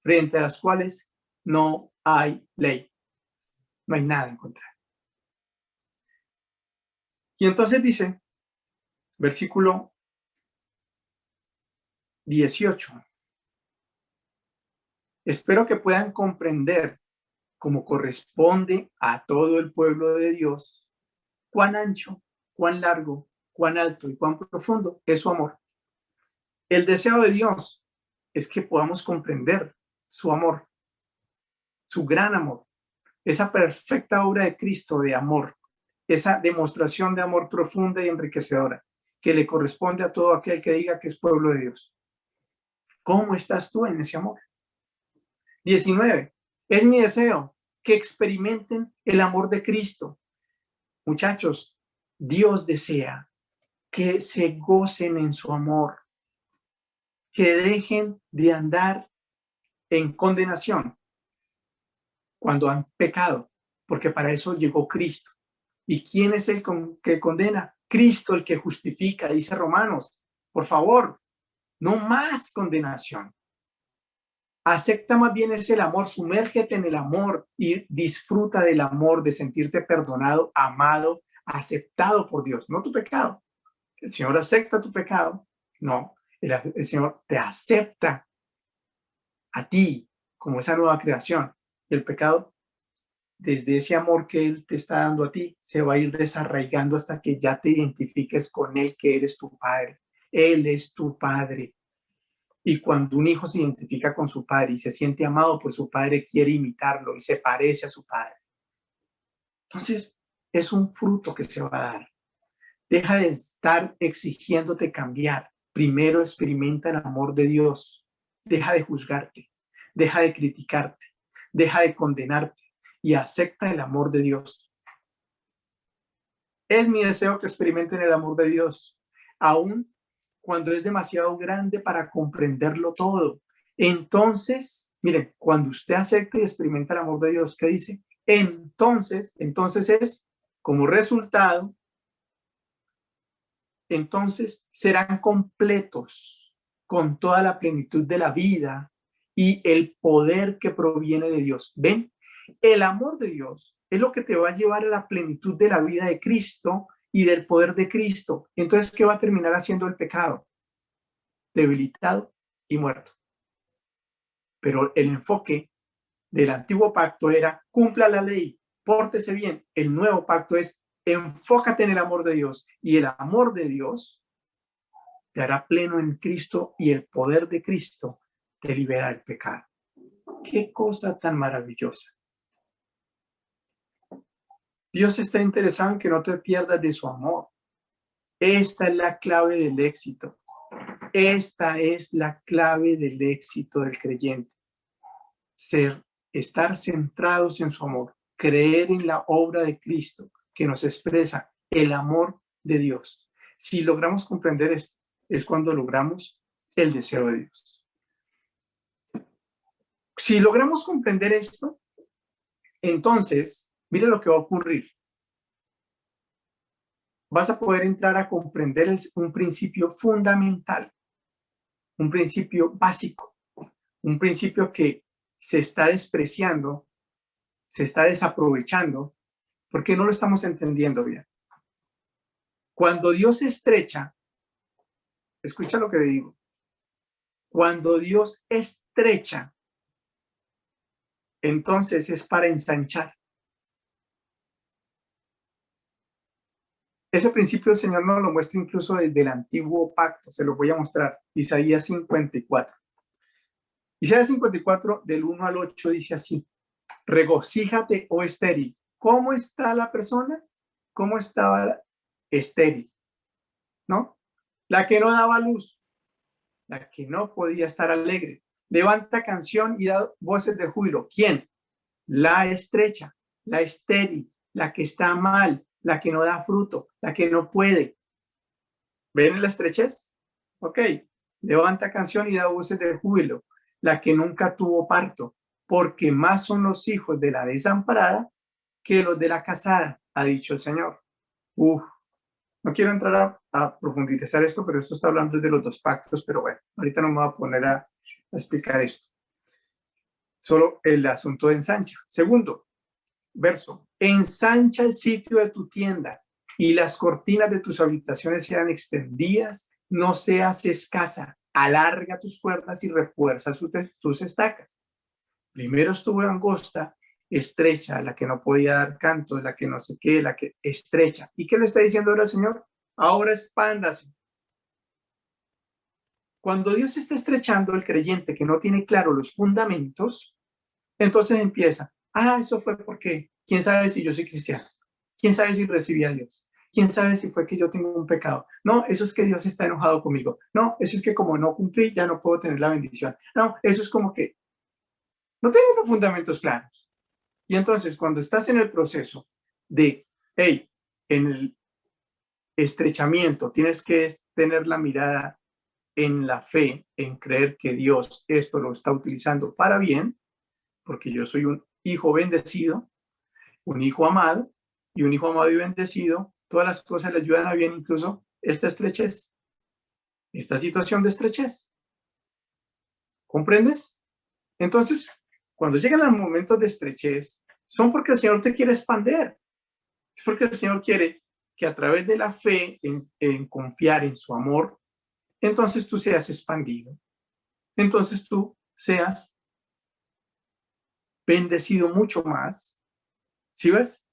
frente a las cuales no hay ley, no hay nada en contra. Y entonces dice, versículo 18, espero que puedan comprender como corresponde a todo el pueblo de Dios, cuán ancho, cuán largo, cuán alto y cuán profundo es su amor. El deseo de Dios es que podamos comprender su amor, su gran amor, esa perfecta obra de Cristo de amor, esa demostración de amor profunda y enriquecedora que le corresponde a todo aquel que diga que es pueblo de Dios. ¿Cómo estás tú en ese amor? 19. Es mi deseo que experimenten el amor de Cristo. Muchachos, Dios desea que se gocen en su amor, que dejen de andar en condenación cuando han pecado, porque para eso llegó Cristo. ¿Y quién es el que condena? Cristo, el que justifica, dice Romanos. Por favor, no más condenación. Acepta más bien ese amor, sumérgete en el amor y disfruta del amor, de sentirte perdonado, amado, aceptado por Dios, no tu pecado. El Señor acepta tu pecado, no, el Señor te acepta a ti como esa nueva creación. Y el pecado, desde ese amor que Él te está dando a ti, se va a ir desarraigando hasta que ya te identifiques con Él, que eres tu Padre. Él es tu Padre. Y cuando un hijo se identifica con su padre y se siente amado por su padre, quiere imitarlo y se parece a su padre. Entonces, es un fruto que se va a dar. Deja de estar exigiéndote cambiar. Primero experimenta el amor de Dios. Deja de juzgarte. Deja de criticarte. Deja de condenarte y acepta el amor de Dios. Es mi deseo que experimenten el amor de Dios, aún cuando es demasiado grande para comprenderlo todo. Entonces Miren, cuando usted acepta y experimenta el amor de Dios, ¿qué dice? Entonces es como resultado, entonces serán completos con toda la plenitud de la vida y el poder que proviene de Dios. ¿Ven? El amor de Dios es lo que te va a llevar a la plenitud de la vida de Cristo y del poder de Cristo. Entonces, ¿qué va a terminar haciendo el pecado? Debilitado y muerto. Pero el enfoque del antiguo pacto era: cumpla la ley, pórtese bien. El nuevo pacto es: enfócate en el amor de Dios, y el amor de Dios te hará pleno en Cristo y el poder de Cristo te libera del pecado. Qué cosa tan maravillosa. Dios está interesado en que no te pierdas de su amor. Esta es la clave del éxito. Esta es la clave del éxito del creyente. Estar centrados en su amor, creer en la obra de Cristo que nos expresa el amor de Dios. Si logramos comprender esto, es cuando logramos el deseo de Dios. Si logramos comprender esto, entonces, mire lo que va a ocurrir. Vas a poder entrar a comprender un principio fundamental, un principio básico, un principio que se está despreciando, se está desaprovechando, porque no lo estamos entendiendo bien. Cuando Dios estrecha, escucha lo que digo, cuando Dios estrecha, entonces es para ensanchar. Ese principio el Señor nos lo muestra incluso desde el antiguo pacto. Se lo voy a mostrar. Isaías 54. Isaías 54, del 1 al 8, dice así: regocíjate, oh estéril. ¿Cómo está la persona? ¿Cómo estaba estéril? ¿No? La que no daba luz, la que no podía estar alegre. Levanta canción y da voces de júbilo. ¿Quién? La estrecha, la estéril, la que está mal, la que no da fruto, la que no puede. ¿Ven la estrechez? Ok. Levanta canción y da voces de júbilo, la que nunca tuvo parto, porque más son los hijos de la desamparada que los de la casada, ha dicho el Señor. No quiero entrar a profundizar esto, pero esto está hablando de los dos pactos, pero bueno, ahorita no me voy a poner a explicar esto. Solo el asunto de ensancha. Segundo verso: ensancha el sitio de tu tienda y las cortinas de tus habitaciones sean extendidas, no seas escasa, alarga tus cuerdas y refuerza tus estacas. Primero estuvo angosta, estrecha, la que no podía dar canto, la que no sé qué, la que estrecha. ¿Y qué le está diciendo ahora el Señor? Ahora expándase. Cuando Dios está estrechando el creyente que no tiene claro los fundamentos, entonces empieza: eso fue porque, ¿quién sabe si yo soy cristiano? ¿Quién sabe si recibí a Dios? ¿Quién sabe si fue que yo tengo un pecado? No, eso es que Dios está enojado conmigo. No, eso es que como no cumplí, ya no puedo tener la bendición. No, eso es como que no tienen los fundamentos claros. Y entonces, cuando estás en el proceso de, en el estrechamiento, tienes que tener la mirada en la fe, en creer que Dios esto lo está utilizando para bien, porque yo soy un hijo bendecido, un hijo amado, y un hijo amado y bendecido, todas las cosas le ayudan a bien, incluso esta estrechez, esta situación de estrechez. ¿Comprendes? Entonces, cuando llegan los momentos de estrechez, son porque el Señor te quiere expandir. Es porque el Señor quiere que a través de la fe, en confiar en su amor, entonces tú seas expandido. Entonces tú seas bendecido mucho más. ¿Sí ves?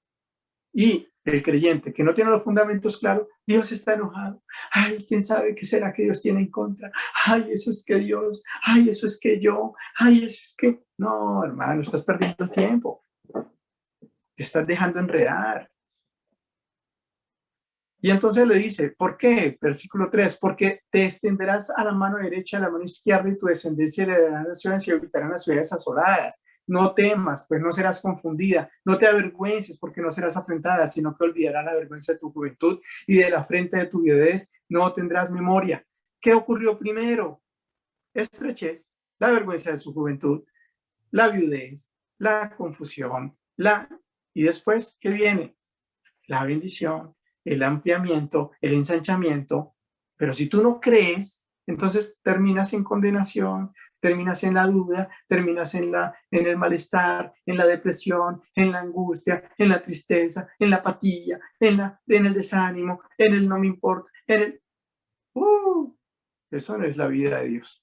Y el creyente que no tiene los fundamentos claros, Dios está enojado. Ay, quién sabe qué será que Dios tiene en contra. Ay, eso es que Dios. Ay, eso es que yo. Ay, eso es que. No, hermano, estás perdiendo tiempo. Te estás dejando enredar. Y entonces le dice: ¿por qué? Versículo 3: porque te extenderás a la mano derecha, a la mano izquierda, y tu descendencia heredará naciones y habitarán las ciudades asoladas. No temas, pues no serás confundida. No te avergüences, porque no serás afrentada, sino que olvidarás la vergüenza de tu juventud, y de la frente de tu viudez no tendrás memoria. ¿Qué ocurrió primero? Estrechez, la vergüenza de su juventud. la viudez, la confusión, y después, ¿qué viene? La bendición, el ampliamiento, el ensanchamiento. Pero si tú no crees, entonces terminas en condenación, terminas en la duda, terminas en el malestar, en la depresión, en la angustia, en la tristeza, en la apatía, en el desánimo, en el no me importa, eso no es la vida de Dios.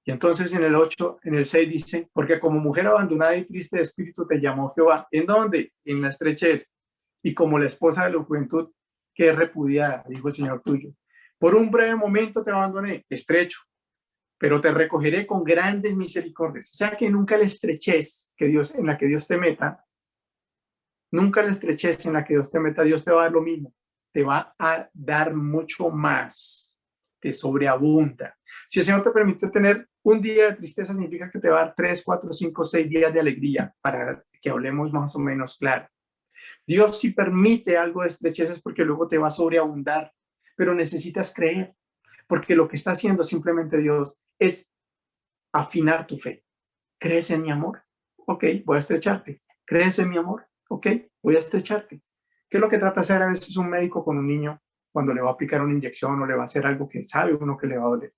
Y entonces en el 8, en el 6 dice, porque como mujer abandonada y triste de espíritu te llamó Jehová. ¿En dónde? En la estrechez. Y como la esposa de la juventud que es repudiada, dijo el Señor tuyo. Por un breve momento te abandoné, estrecho, pero te recogeré con grandes misericordias. O sea que nunca la estrechez en la que Dios te meta, nunca la estrechez en la que Dios te meta, Dios te va a dar lo mismo. Te va a dar mucho más, te sobreabunda. Si el Señor te permitió tener un día de tristeza, significa que te va a dar 3, 4, 5, 6 días de alegría, para que hablemos más o menos claro. Dios sí permite algo de estrechez porque luego te va a sobreabundar, pero necesitas creer, porque lo que está haciendo simplemente Dios es afinar tu fe. ¿Crees en mi amor? Ok, voy a estrecharte. ¿Crees en mi amor? Ok, voy a estrecharte. ¿Qué es lo que trata de hacer a veces un médico con un niño cuando le va a aplicar una inyección o le va a hacer algo que sabe uno que le va a doler?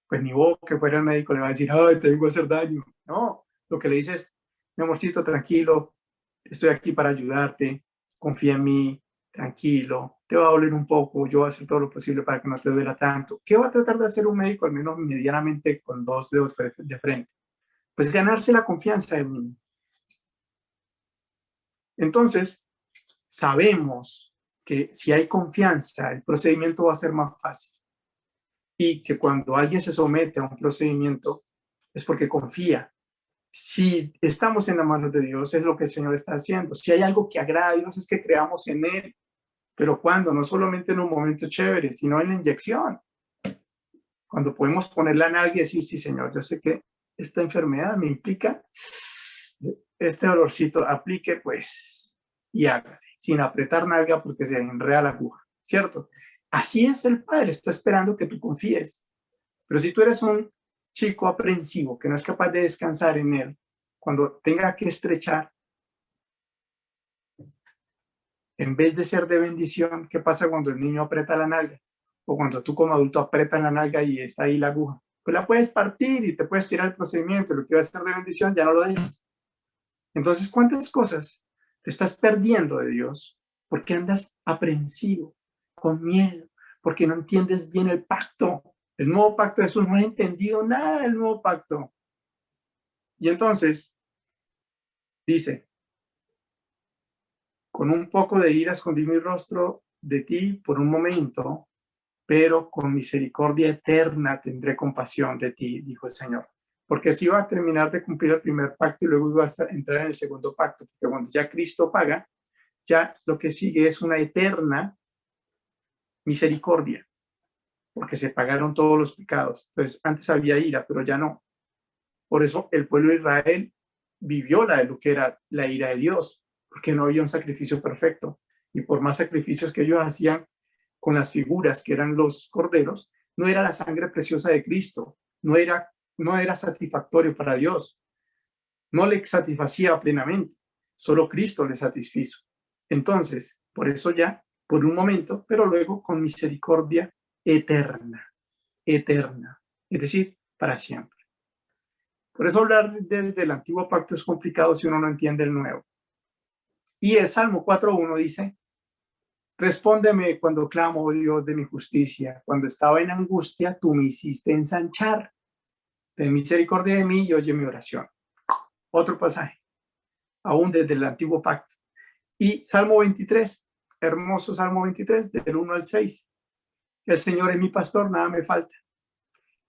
Pues ni vos que fuera el médico le va a decir, ay, te vengo a hacer daño. No, lo que le dice es, mi amorcito, tranquilo, estoy aquí para ayudarte, confía en mí, tranquilo, te va a doler un poco, yo voy a hacer todo lo posible para que no te duela tanto. ¿Qué va a tratar de hacer un médico, al menos medianamente con 2 dedos de frente? Pues ganarse la confianza del niño. Entonces, sabemos que si hay confianza, el procedimiento va a ser más fácil. Y que cuando alguien se somete a un procedimiento es porque confía. Si estamos en las manos de Dios, es lo que el Señor está haciendo. Si hay algo que agrada a Dios, es que creamos en Él. Pero cuando, no solamente en un momento chévere, sino en la inyección. Cuando podemos ponerla en alguien y decir, sí, Señor, yo sé que esta enfermedad me implica este dolorcito, aplique pues y hágale, sin apretar nalga porque se enreda la aguja, ¿cierto? Así es el Padre, está esperando que tú confíes. Pero si tú eres un chico aprensivo que no es capaz de descansar en Él, cuando tenga que estrechar, en vez de ser de bendición, ¿qué pasa cuando el niño aprieta la nalga? O cuando tú como adulto aprietas la nalga y está ahí la aguja. Pues la puedes partir y te puedes tirar el procedimiento. Lo que iba a ser de bendición ya no lo dejas. Entonces, ¿cuántas cosas te estás perdiendo de Dios? Porque andas aprensivo, con miedo, porque no entiendes bien el pacto. El nuevo pacto de Jesús, no has entendido nada del nuevo pacto. Y entonces, dice, con un poco de ira escondí mi rostro de ti por un momento, pero con misericordia eterna tendré compasión de ti, dijo el Señor. Porque así va a terminar de cumplir el primer pacto y luego iba a entrar en el segundo pacto, porque cuando ya Cristo paga, ya lo que sigue es una eterna misericordia, porque se pagaron todos los pecados. Entonces, antes había ira, pero ya no. Por eso el pueblo de Israel vivió lo que era la ira de Dios, porque no había un sacrificio perfecto. Y por más sacrificios que ellos hacían con las figuras que eran los corderos, no era la sangre preciosa de Cristo, no era satisfactorio para Dios, no le satisfacía plenamente, solo Cristo le satisfizo. Entonces, por eso ya, por un momento, pero luego con misericordia eterna, eterna, es decir, para siempre. Por eso hablar desde el antiguo pacto es complicado si uno no entiende el nuevo. Y el Salmo 4.1 dice, respóndeme cuando clamo, oh Dios de mi justicia. Cuando estaba en angustia, tú me hiciste ensanchar. Ten misericordia de mí y oye mi oración. Otro pasaje, aún desde el antiguo pacto. Y Salmo 23, hermoso Salmo 23, del 1 al 6. El Señor es mi pastor, nada me falta.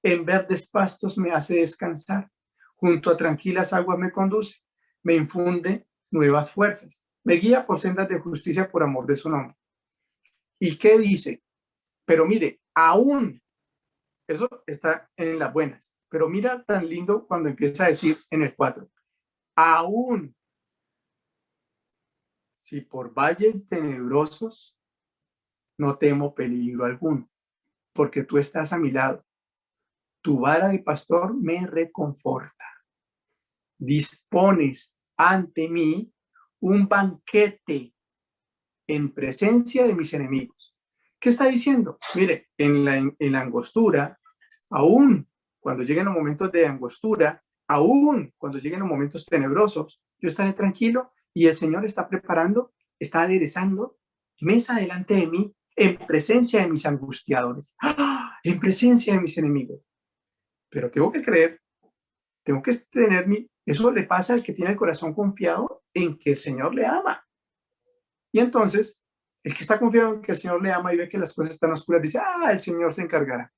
En verdes pastos me hace descansar. Junto a tranquilas aguas me conduce. Me infunde nuevas fuerzas. Me guía por sendas de justicia por amor de su nombre. ¿Y qué dice? Pero mire, aún, eso está en las buenas, pero mira tan lindo cuando empieza a decir en el 4, aún si por valles tenebrosos no temo peligro alguno, porque tú estás a mi lado. Tu vara de pastor me reconforta. Dispones ante mí un banquete en presencia de mis enemigos. ¿Qué está diciendo? Mire, en la angostura, aún cuando lleguen los momentos de angostura, aún cuando lleguen los momentos tenebrosos, yo estaré tranquilo y el Señor está preparando, está aderezando mesa delante de mí en presencia de mis angustiadores, ¡ah! En presencia de mis enemigos. Pero tengo que creer, tengo que tener eso le pasa al que tiene el corazón confiado en que el Señor le ama. Y entonces, el que está confiado en que el Señor le ama y ve que las cosas están oscuras, dice, el Señor se encargará.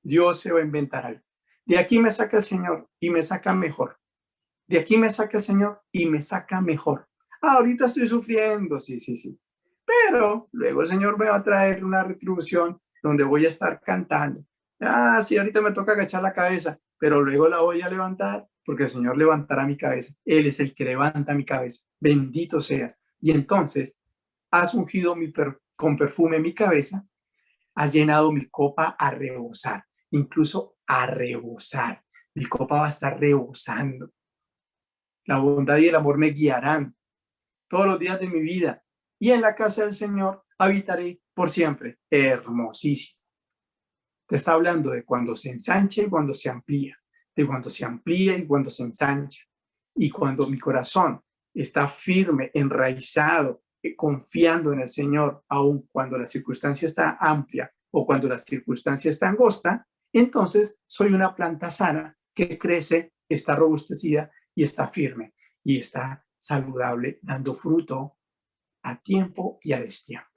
Dios se va a inventar algo. De aquí me saca el Señor y me saca mejor. De aquí me saca el Señor y me saca mejor. Ahorita estoy sufriendo, sí. Pero luego el Señor me va a traer una retribución donde voy a estar cantando. Sí, ahorita me toca agachar la cabeza, pero luego la voy a levantar porque el Señor levantará mi cabeza. Él es el que levanta mi cabeza. Bendito seas. Y entonces has ungido con perfume mi cabeza, has llenado mi copa a rebosar, incluso a rebosar. Mi copa va a estar rebosando. La bondad y el amor me guiarán todos los días de mi vida y en la casa del Señor habitaré por siempre. Hermosísimo. Te está hablando de cuando se ensancha y cuando se amplía, de cuando se amplía y cuando se ensancha. Y cuando mi corazón está firme, enraizado, confiando en el Señor, aun cuando la circunstancia está amplia o cuando la circunstancia está angosta, entonces soy una planta sana que crece, está robustecida y está firme y está saludable, dando fruto a tiempo y a destiempo.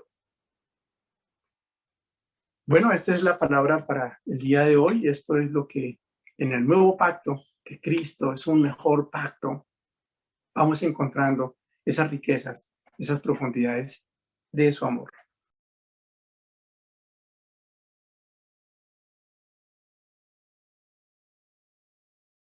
Bueno, esta es la palabra para el día de hoy. Esto es lo que en el nuevo pacto, que Cristo es un mejor pacto, vamos encontrando esas riquezas, esas profundidades de su amor.